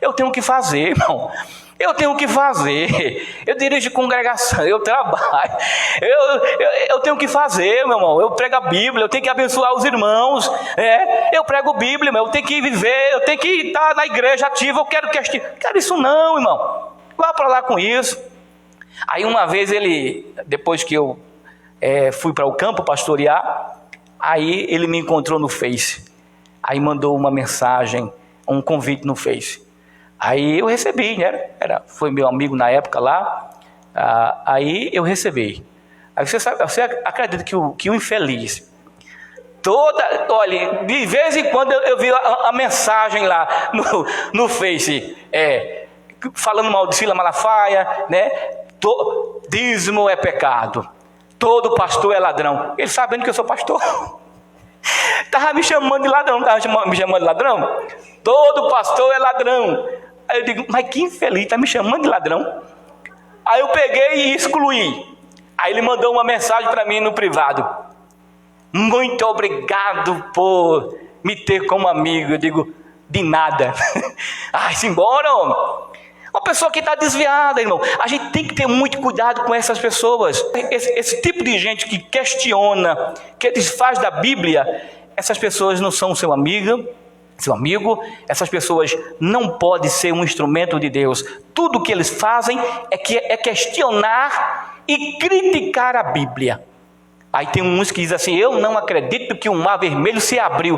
eu tenho que fazer, irmão. Eu tenho que fazer. Eu dirijo congregação, eu trabalho. Eu tenho que fazer, meu irmão. Eu prego a Bíblia, eu tenho que abençoar os irmãos. Eu prego a Bíblia, eu tenho que viver, eu tenho que estar na igreja ativa. Eu quero isso não, irmão. Vá para lá com isso. Aí uma vez depois que eu fui para o campo pastorear, aí ele me encontrou no Face. Aí mandou uma mensagem, um convite no Face. Aí eu recebi, né? Foi meu amigo na época lá. Aí eu recebi. Aí você acredita que o infeliz, olha, de vez em quando eu vi a mensagem lá no Face, falando mal de Silas Malafaia, né? Dízimo é pecado, todo pastor é ladrão. Ele sabendo que eu sou pastor, estava me chamando de ladrão, todo pastor é ladrão. Aí eu digo, mas que infeliz, está me chamando de ladrão? Aí eu peguei e excluí. Aí ele mandou uma mensagem para mim no privado: muito obrigado por me ter como amigo. Eu digo, de nada. Se embora, homem. Uma pessoa que está desviada, irmão. A gente tem que ter muito cuidado com essas pessoas. Esse tipo de gente que questiona, que desfaz da Bíblia, essas pessoas não são seu amigo. Essas pessoas não podem ser um instrumento de Deus. Tudo que eles fazem é questionar e criticar a Bíblia. Aí tem uns que dizem assim: eu não acredito que o mar vermelho se abriu.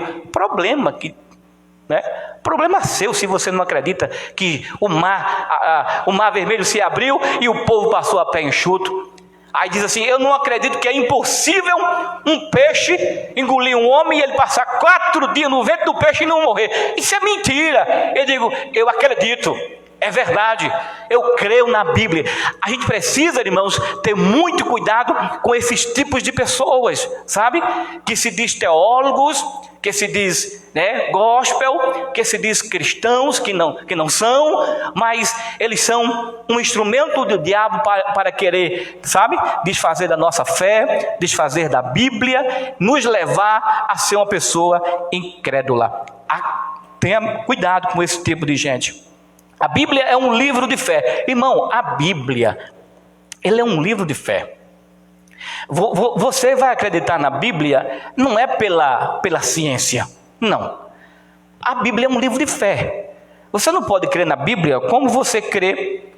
Problema seu se você não acredita que o mar vermelho se abriu e o povo passou a pé enxuto. Aí diz assim: eu não acredito que é impossível um peixe engolir um homem e ele passar 4 dias no ventre do peixe e não morrer. Isso é mentira. Eu digo, eu acredito, é verdade, eu creio na Bíblia. A gente precisa, irmãos, ter muito cuidado com esses tipos de pessoas, sabe? Que se diz teólogos, que se diz gospel, que se diz cristãos, que não são, mas eles são um instrumento do diabo para querer, sabe, desfazer da nossa fé, desfazer da Bíblia, nos levar a ser uma pessoa incrédula. Tenha cuidado com esse tipo de gente. A Bíblia é um livro de fé. Irmão, a Bíblia, ele é um livro de fé. Você vai acreditar na Bíblia não é pela ciência, não. A Bíblia é um livro de fé. Você não pode crer na Bíblia como você crê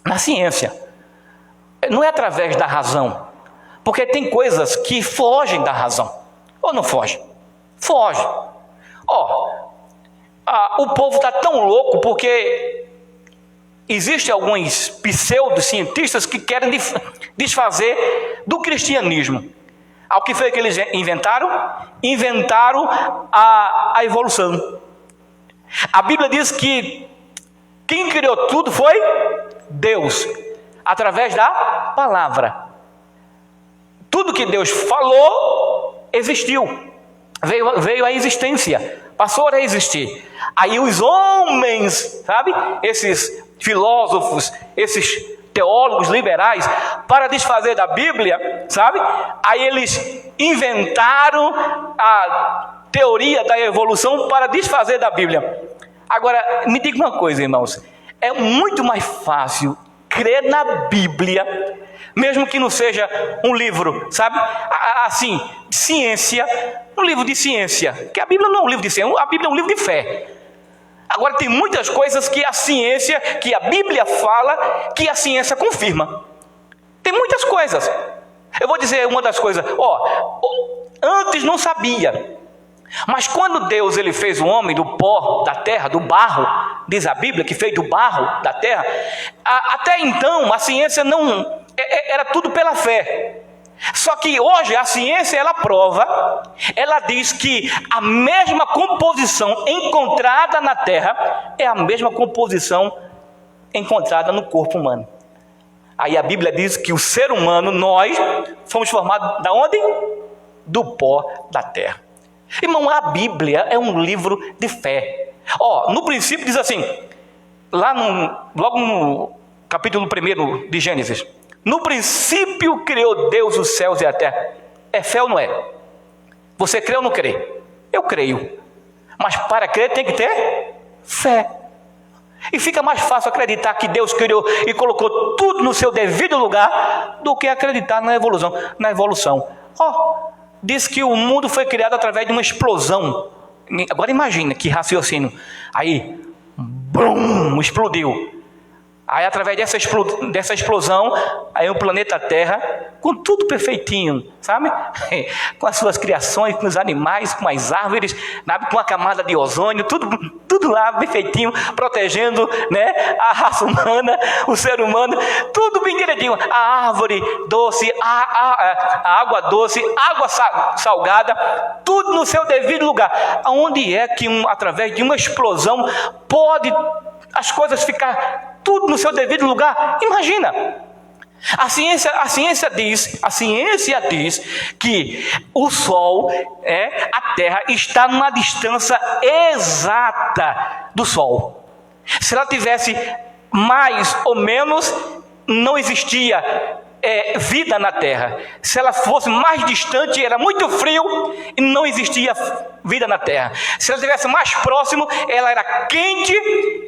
na ciência. Não é através da razão, porque tem coisas que fogem da razão. Ou não foge? Foge. O povo está tão louco porque existem alguns pseudocientistas que querem desfazer do cristianismo. O que foi que eles inventaram? Inventaram a evolução. A Bíblia diz que quem criou tudo foi Deus, através da palavra. Tudo que Deus falou existiu, veio à existência, passou a existir. Aí os homens, sabe, esses filósofos, esses teólogos liberais, para desfazer da Bíblia, sabe, aí eles inventaram a teoria da evolução para desfazer da Bíblia. Agora, me diga uma coisa, irmãos, é muito mais fácil crer na Bíblia, mesmo que não seja um livro, sabe, assim, ciência, um livro de ciência, que a Bíblia não é um livro de ciência, a Bíblia é um livro de fé. Agora tem muitas coisas que a ciência, que a Bíblia fala, que a ciência confirma. Tem muitas coisas. Eu vou dizer uma das coisas, antes não sabia, mas quando Deus ele fez o homem do pó da terra, do barro, diz a Bíblia que fez do barro da terra, até então a ciência não, era tudo pela fé. Só que hoje a ciência ela prova, ela diz que a mesma composição encontrada na terra é a mesma composição encontrada no corpo humano. Aí a Bíblia diz que o ser humano, nós fomos formados da onde? Do pó da terra. Irmão, a Bíblia é um livro de fé. No princípio diz assim, logo no capítulo 1 de Gênesis: no princípio criou Deus os céus e a terra. É fé ou não é? Você crê ou não crê? Eu creio. Mas para crer tem que ter fé. E fica mais fácil acreditar que Deus criou e colocou tudo no seu devido lugar do que acreditar na evolução. Diz que o mundo foi criado através de uma explosão. Agora imagina que raciocínio. Aí, brum, explodiu. Aí, através dessa explosão, aí o planeta Terra, com tudo perfeitinho, sabe? Com as suas criações, com os animais, com as árvores, sabe? Com a camada de ozônio, tudo lá perfeitinho, protegendo, né? A raça humana, o ser humano, tudo bem direitinho. A árvore doce, a água doce, água salgada, tudo no seu devido lugar. Aonde é que, através de uma explosão, pode as coisas ficar tudo no seu devido lugar? Imagina. A ciência diz que o Sol, a Terra, está numa distância exata do Sol. Se ela tivesse mais ou menos, não existia vida na Terra. Se ela fosse mais distante, era muito frio e não existia vida na Terra. Se ela estivesse mais próximo, ela era quente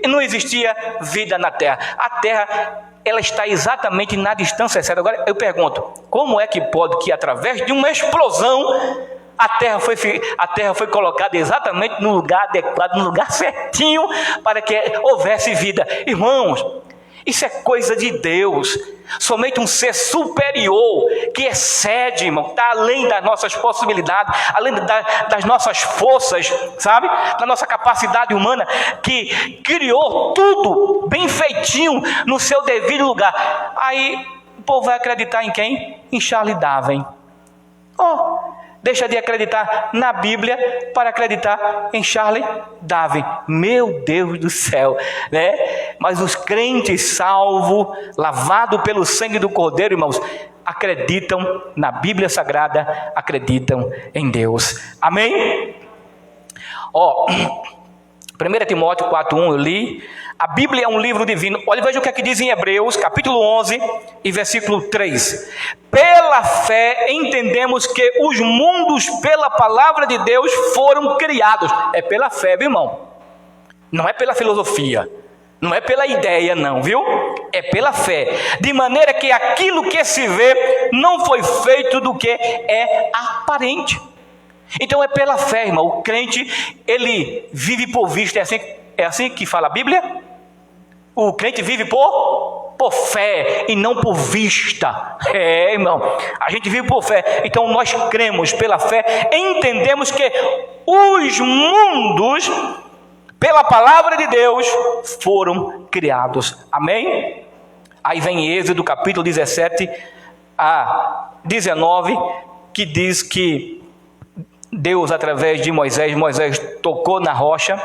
e não existia vida na Terra. A Terra, ela está exatamente na distância certa. Agora eu pergunto, como é que pode que através de uma explosão a Terra foi colocada exatamente no lugar adequado, no lugar certinho, para que houvesse vida? Irmãos, isso é coisa de Deus. Somente um ser superior, que excede, irmão, está além das nossas possibilidades, além das nossas forças, sabe? Da nossa capacidade humana, que criou tudo bem feitinho no seu devido lugar. Aí o povo vai acreditar em quem? Em Charles Darwin. Deixa de acreditar na Bíblia para acreditar em Charles Darwin. Meu Deus do céu, né? Mas os crentes salvos, lavados pelo sangue do Cordeiro, irmãos, acreditam na Bíblia Sagrada, acreditam em Deus. Amém? 1 Timóteo 4:1 eu li. A Bíblia é um livro divino. Olha, veja o que é que diz em Hebreus, capítulo 11 e versículo 3. Pela fé entendemos que os mundos pela palavra de Deus foram criados. É pela fé, meu irmão. Não é pela filosofia. Não é pela ideia, não, viu? É pela fé. De maneira que aquilo que se vê não foi feito do que é aparente. Então é pela fé, irmão. O crente, ele vive por vista. É assim que fala a Bíblia? O crente vive por fé e não por vista. Irmão, a gente vive por fé. Então nós cremos pela fé, entendemos que os mundos, pela palavra de Deus, foram criados. Amém? Aí vem Êxodo capítulo 17 a 19, que diz que Deus, através de Moisés tocou na rocha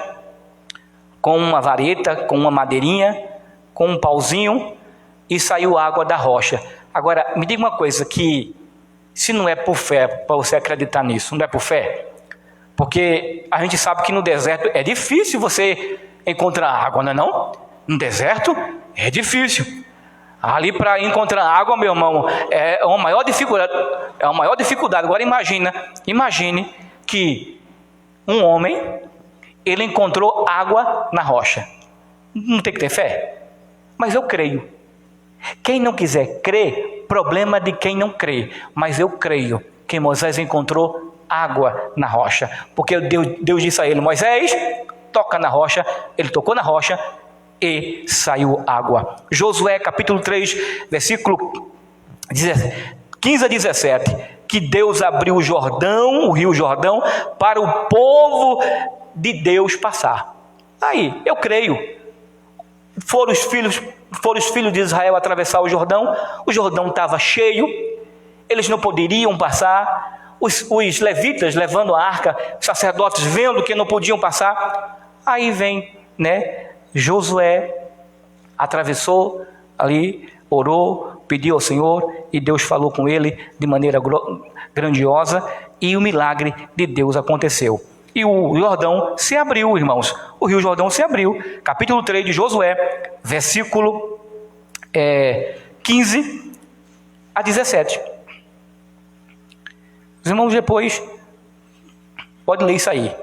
com uma vareta, com uma madeirinha, com um pauzinho, e saiu água da rocha. Agora, me diga uma coisa, que se não é por fé, para você acreditar nisso, não é por fé? Porque a gente sabe que no deserto é difícil você encontrar água, não é não? No deserto é difícil. Ali para encontrar água, meu irmão, é uma maior dificuldade. Agora imagine que um homem, ele encontrou água na rocha. Não tem que ter fé? Mas eu creio. Quem não quiser crer, problema de quem não crê. Mas eu creio que Moisés encontrou água na rocha. Porque Deus disse a ele: Moisés, toca na rocha. Ele tocou na rocha e saiu água. Josué capítulo 3, versículo 15 a 17. Que Deus abriu o Jordão, o rio Jordão, para o povo de Deus passar. Aí, eu creio. Foram os filhos de Israel atravessar o Jordão estava cheio, eles não poderiam passar, os levitas levando a arca, os sacerdotes vendo que não podiam passar. Aí vem, Josué atravessou ali, orou, pediu ao Senhor, e Deus falou com ele de maneira grandiosa, e o milagre de Deus aconteceu. E o Jordão se abriu, irmãos. O rio Jordão se abriu. Capítulo 3 de Josué, versículo 15 a 17. Os irmãos depois podem ler isso aí.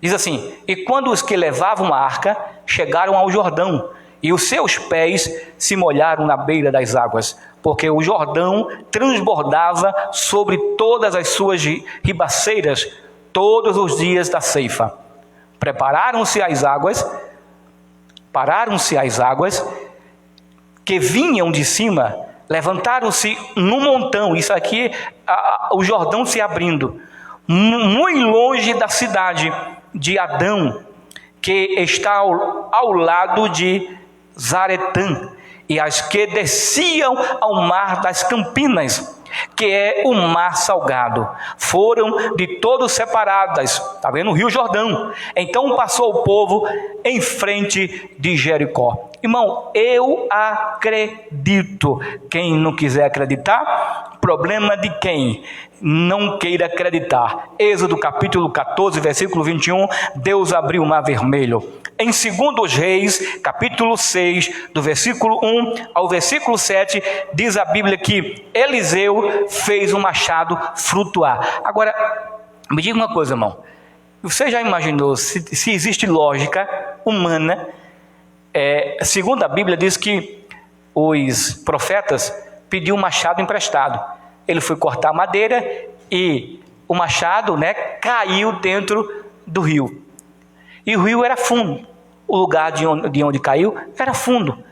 Diz assim: e quando os que levavam a arca chegaram ao Jordão, e os seus pés se molharam na beira das águas, porque o Jordão transbordava sobre todas as suas ribaceiras, todos os dias da ceifa. Pararam-se as águas, que vinham de cima levantaram-se num montão. Isso aqui, o Jordão se abrindo, muito longe da cidade de Adão, que está ao lado de Zaretã, e as que desciam ao mar das Campinas, que é o mar salgado, foram de todos separadas. Está vendo o Rio Jordão? Então passou o povo em frente de Jericó. Irmão, eu acredito. Quem não quiser acreditar, problema de quem não queira acreditar. Êxodo capítulo 14, versículo 21, Deus abriu o mar vermelho. Em 2 Reis, capítulo 6, do versículo 1 ao versículo 7, diz a Bíblia que Eliseu fez o machado flutuar. Agora, me diga uma coisa, irmão. Você já imaginou se existe lógica humana? Segundo a Bíblia, diz que os profetas pediu um machado emprestado. Ele foi cortar madeira e o machado, caiu dentro do rio. E o rio era fundo. O lugar de onde caiu era fundo.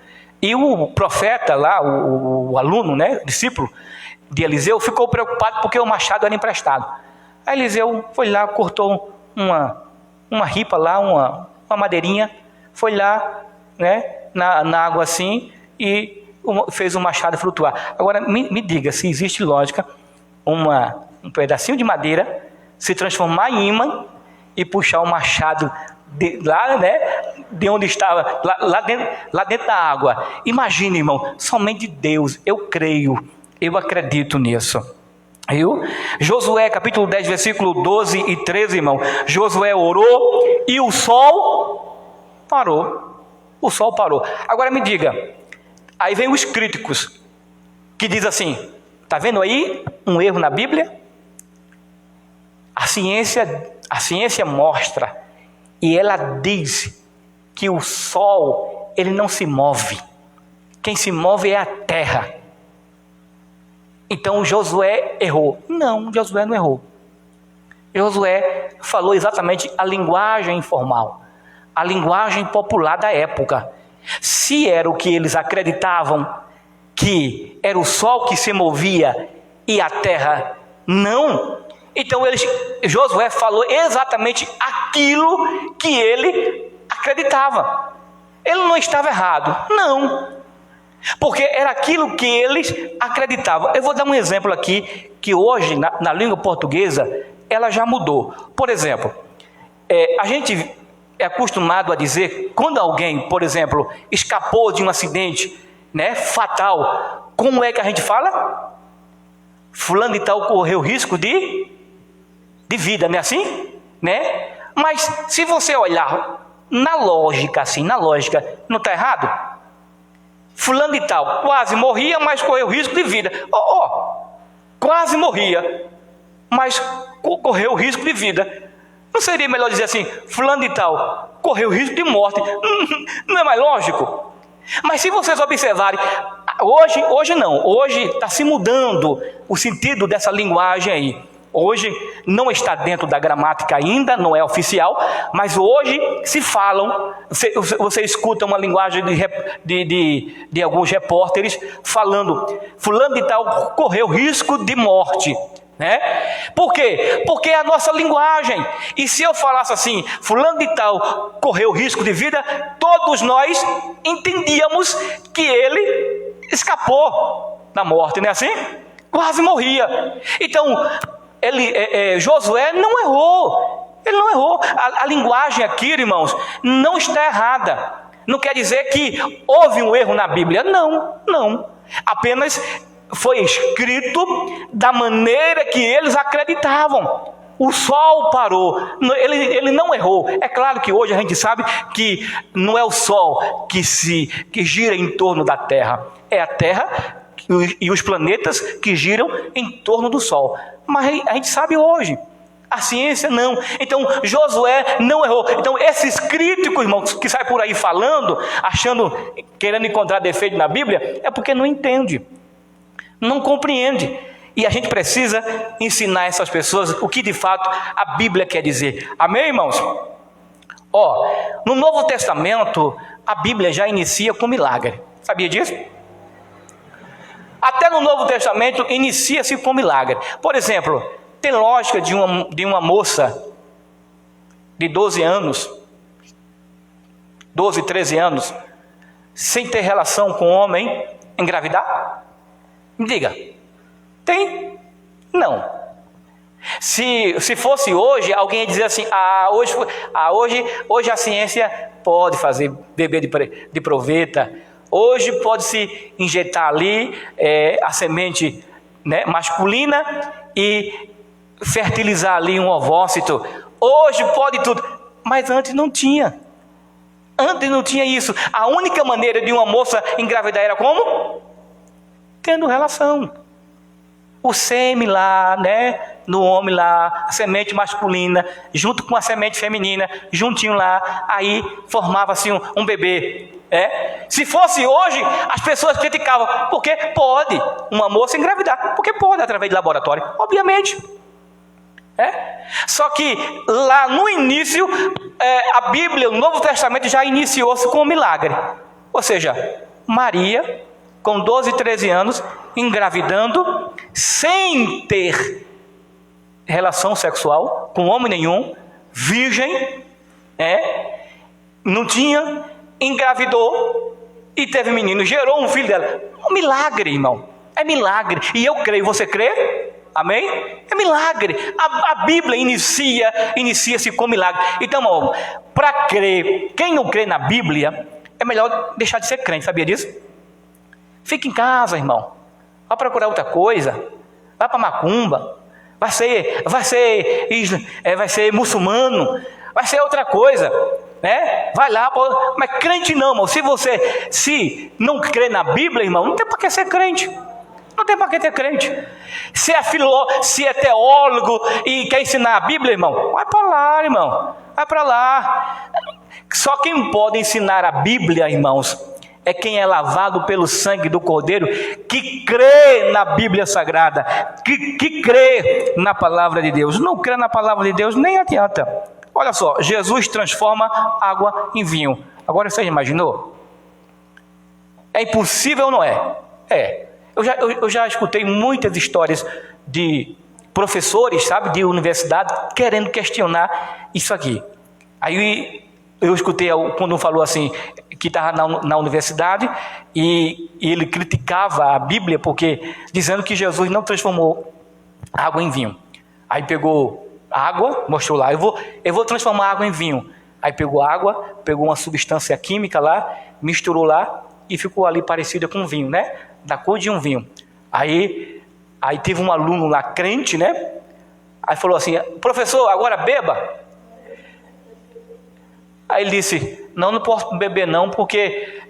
E o profeta lá, o aluno, discípulo de Eliseu, ficou preocupado porque o machado era emprestado. Aí Eliseu foi lá, cortou uma ripa lá, uma madeirinha, foi lá, na água assim, e fez o machado flutuar. Agora, me diga se existe lógica um pedacinho de madeira se transformar em imã e puxar o machado de onde estava, lá dentro da água. Imagine, irmão, somente Deus. Eu creio, eu acredito nisso. Josué capítulo 10, versículo 12 e 13, irmão. Josué orou e o sol parou. O sol parou. Agora me diga, aí vem os críticos que diz assim: está vendo aí um erro na Bíblia? A ciência mostra, e ela diz que o sol, ele não se move. Quem se move é a terra. Então Josué errou. Não, Josué não errou. Josué falou exatamente a linguagem informal, a linguagem popular da época. Se era o que eles acreditavam, que era o sol que se movia e a terra não, então Josué falou exatamente aquilo que ele acreditava. Ele não estava errado, não, porque era aquilo que eles acreditavam. Eu vou dar um exemplo aqui, que hoje na língua portuguesa ela já mudou. Por exemplo, a gente é acostumado a dizer, quando alguém, por exemplo, escapou de um acidente fatal, como é que a gente fala? Fulano de tal correu risco de vida, não é assim? Mas se você olhar na lógica, não está errado? Fulano de tal quase morria, mas correu risco de vida. Quase morria, mas correu risco de vida. Não seria melhor dizer assim: fulano de tal correu risco de morte? Não é mais lógico? Mas se vocês observarem, hoje não, hoje está se mudando o sentido dessa linguagem aí. Hoje não está dentro da gramática ainda, não é oficial, mas hoje se falam, você escuta uma linguagem de alguns repórteres falando: fulano de tal correu risco de morte. Por quê? Porque é a nossa linguagem. E se eu falasse assim, fulano de tal correu risco de vida, todos nós entendíamos que ele escapou da morte, não é assim? Quase morria. Então Josué não errou. Ele não errou. A linguagem aqui, irmãos, não está errada. Não quer dizer que houve um erro na Bíblia. Não. Apenas foi escrito da maneira que eles acreditavam. O sol parou. Ele não errou. É claro que hoje a gente sabe que não é o sol que gira em torno da Terra. É a Terra e os planetas que giram em torno do sol. Mas a gente sabe hoje. A ciência não. Então Josué não errou. Então esses críticos, irmãos, que saem por aí falando, querendo encontrar defeito na Bíblia, é porque não entende, não compreende. E a gente precisa ensinar essas pessoas o que de fato a Bíblia quer dizer. Amém, irmãos? No Novo Testamento, a Bíblia já inicia com milagre. Sabia disso? Até no Novo Testamento inicia-se com milagre. Por exemplo, tem lógica de uma moça de 12 anos, 12, 13 anos, sem ter relação com homem, engravidar? Me diga, tem? Não. Se fosse hoje, alguém ia dizer assim, hoje a ciência pode fazer bebê de proveta, hoje pode se injetar ali a semente, né, masculina e fertilizar ali um ovócito, hoje pode tudo, mas antes não tinha. Antes não tinha isso. A única maneira de uma moça engravidar era como? Tendo relação. O sêmen lá, né, no homem lá, a semente masculina, junto com a semente feminina, juntinho lá, aí formava-se um bebê. Se fosse hoje, as pessoas criticavam, porque pode uma moça engravidar, porque pode através de laboratório, obviamente. Só que lá no início, a Bíblia, o Novo Testamento já iniciou-se com um milagre. Ou seja, Maria, com 12, 13 anos, engravidando, sem ter relação sexual com homem nenhum, virgem, não tinha, engravidou e teve menino, gerou um filho dela. Um milagre, irmão, é milagre. E eu creio, você crê? Amém? É milagre. A Bíblia inicia-se com milagre. Então, irmão, para crer, quem não crê na Bíblia, é melhor deixar de ser crente, sabia disso? Fica em casa, irmão. Vai procurar outra coisa. Vai para macumba. Vai ser muçulmano. Vai ser outra coisa, né? Vai lá, mas crente não, irmão. Se não crê na Bíblia, irmão, não tem para que ser crente. Não tem para que ter crente. Se é teólogo e quer ensinar a Bíblia, irmão, vai para lá, irmão. Vai para lá. Só quem pode ensinar a Bíblia, irmãos, é quem é lavado pelo sangue do Cordeiro, que crê na Bíblia Sagrada, que crê na palavra de Deus. Não crê na palavra de Deus, nem adianta. Olha só, Jesus transforma água em vinho. Agora você imaginou? É impossível ou não é? Eu já escutei muitas histórias de professores, sabe, de universidade, querendo questionar isso aqui. Aí eu escutei quando um falou assim, que estava na universidade, e ele criticava a Bíblia, porque dizendo que Jesus não transformou água em vinho. Aí pegou água, mostrou lá, eu vou transformar água em vinho. Aí pegou água, pegou uma substância química lá, misturou lá, e ficou ali parecida com vinho, né? Da cor de um vinho. Aí teve um aluno lá, crente, né? Aí falou assim, professor, agora beba. Aí ele disse, não posso beber não, porque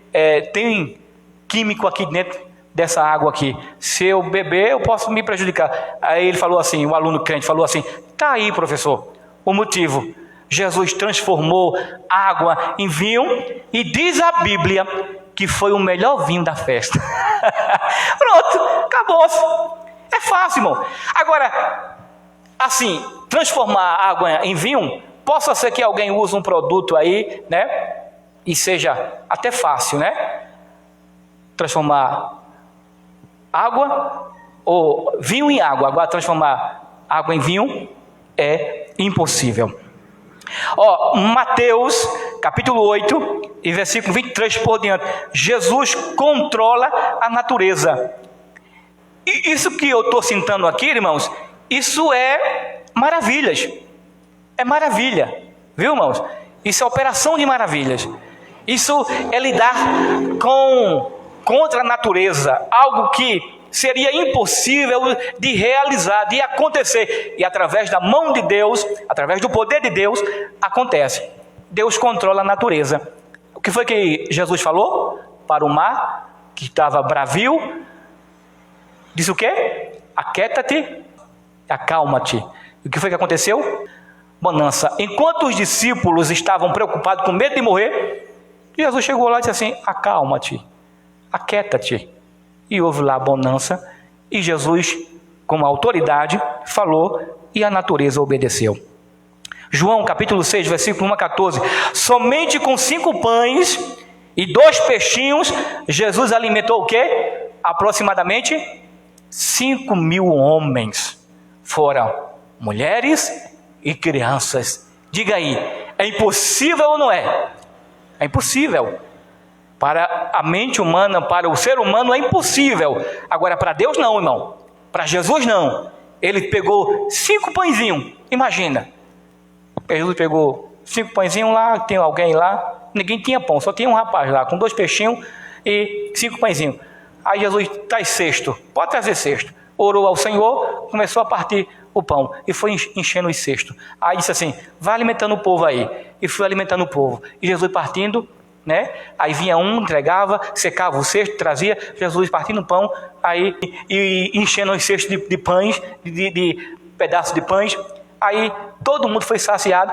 tem químico aqui dentro dessa água aqui. Se eu beber, eu posso me prejudicar. Aí ele falou assim, o aluno crente falou assim, tá aí, professor, o motivo. Jesus transformou água em vinho e diz a Bíblia que foi o melhor vinho da festa. Pronto, acabou-se. É fácil, irmão. Agora, assim, transformar água em vinho, possa ser que alguém use um produto aí, né? E seja até fácil, né? Transformar água ou vinho em água. Agora, transformar água em vinho é impossível. Mateus capítulo 8 e versículo 23 por diante, Jesus controla a natureza. E isso que eu estou citando aqui, irmãos, isso é maravilhas, é maravilha, viu, irmãos? Isso é operação de maravilhas. Isso é lidar contra a natureza, algo que seria impossível de realizar, de acontecer, e através da mão de Deus, através do poder de Deus, acontece. Deus controla a natureza. O que foi que Jesus falou para o mar, que estava bravio? Disse o quê? Aquieta-te, acalma-te. O que foi que aconteceu? Bonança. Enquanto os discípulos estavam preocupados com medo de morrer, Jesus chegou lá e disse assim, acalma-te, aquieta-te. E houve lá bonança, e Jesus, com autoridade, falou, e a natureza obedeceu. João capítulo 6, versículo 1 a 14. Somente com 5 pães e 2 peixinhos, Jesus alimentou o quê? aproximadamente 5.000 homens, fora mulheres e crianças. Diga aí, é impossível ou não é? É impossível. Para a mente humana, para o ser humano é impossível. Agora para Deus não, irmão. Para Jesus não. Ele pegou 5 pãezinhos, imagina. Jesus pegou 5 pãezinhos lá, tem alguém lá, ninguém tinha pão, só tinha um rapaz lá com 2 peixinhos e 5 pãezinhos. Aí Jesus, traz cesto, pode trazer cesto. Orou ao Senhor, começou a partir o pão e foi enchendo os cestos. Aí disse assim, vai alimentando o povo aí. E foi alimentando o povo. E Jesus partindo, né? Aí vinha um, entregava, secava o cesto, trazia, Jesus partindo o pão, aí e enchendo os cestos de pães, de pedaços de pães. Aí todo mundo foi saciado.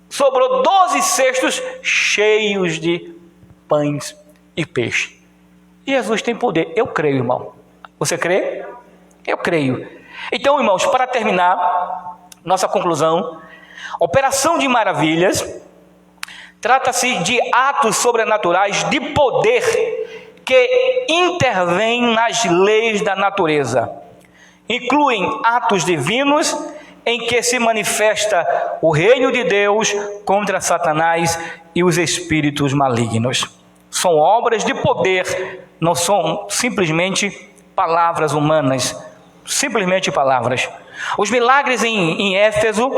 Sobrou 12 cestos cheios de pães e peixe. E Jesus tem poder. Eu creio, irmão. Você crê? Eu creio. Então, irmãos, para terminar, nossa conclusão, operação de maravilhas trata-se de atos sobrenaturais de poder que intervêm nas leis da natureza. Incluem atos divinos em que se manifesta o reino de Deus contra Satanás e os espíritos malignos. São obras de poder, não são simplesmente palavras humanas, simplesmente palavras. Os milagres em Éfeso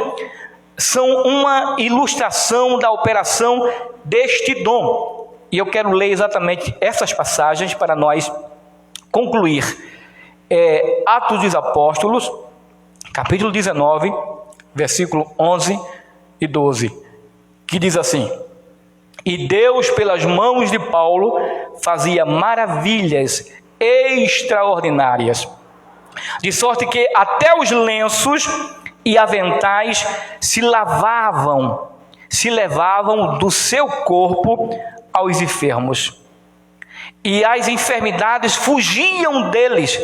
são uma ilustração da operação deste dom. E eu quero ler exatamente essas passagens para nós concluir. Atos dos Apóstolos, capítulo 19, versículo 11 e 12, que diz assim: E Deus, pelas mãos de Paulo, fazia maravilhas extraordinárias, de sorte que até os lenços e aventais se levavam do seu corpo aos enfermos, e as enfermidades fugiam deles,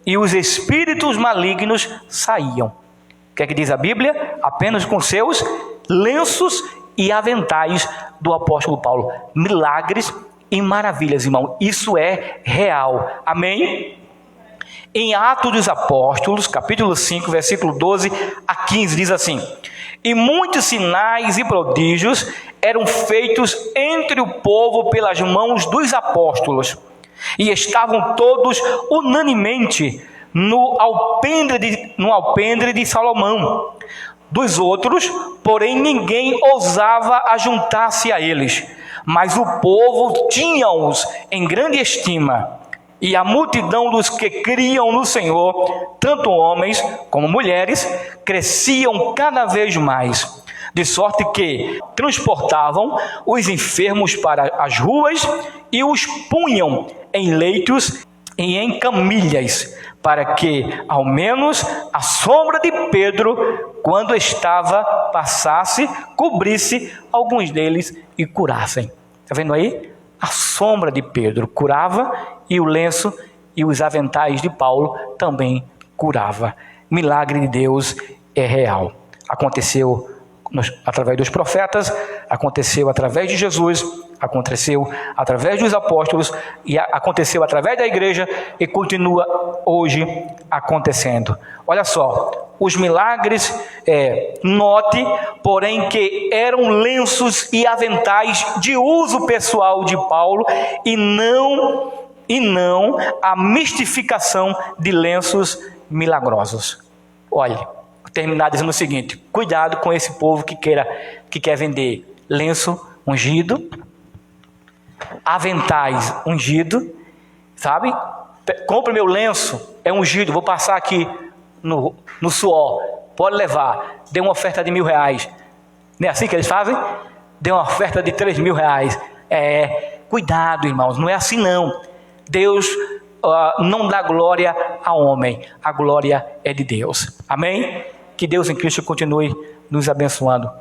e os espíritos malignos saíam. O que é que diz a Bíblia? Apenas com seus lenços e aventais do apóstolo Paulo. Milagres e maravilhas, irmão. Isso é real. Amém? Em Atos dos Apóstolos, capítulo 5, versículo 12 a 15, diz assim: E muitos sinais e prodígios eram feitos entre o povo pelas mãos dos apóstolos, e estavam todos unanimemente no alpendre de Salomão. Dos outros, porém, ninguém ousava ajuntar-se a eles, mas o povo tinha-os em grande estima. E a multidão dos que criam no Senhor, tanto homens como mulheres, cresciam cada vez mais, de sorte que transportavam os enfermos para as ruas e os punham em leitos e em camilhas, para que, ao menos, a sombra de Pedro, quando passasse, cobrisse alguns deles e curassem. Está vendo aí? A sombra de Pedro curava, e o lenço e os aventais de Paulo também curava. Milagre de Deus é real. Aconteceu através dos profetas, aconteceu através de Jesus, aconteceu através dos apóstolos, e aconteceu através da igreja, e continua hoje acontecendo. Olha só, os milagres, note, porém, que eram lenços e aventais de uso pessoal de Paulo, e não a mistificação de lenços milagrosos. Olhe, vou terminar dizendo o seguinte: cuidado com esse povo que quer vender lenço ungido, aventais ungido, sabe? Compre meu lenço, é ungido, vou passar aqui no suor, pode levar, dê uma oferta de R$1.000. Não é assim que eles fazem? Dê uma oferta de R$3.000. Cuidado, irmãos, não é assim não. Deus não dá glória a homem, a glória é de Deus. Amém? Que Deus em Cristo continue nos abençoando.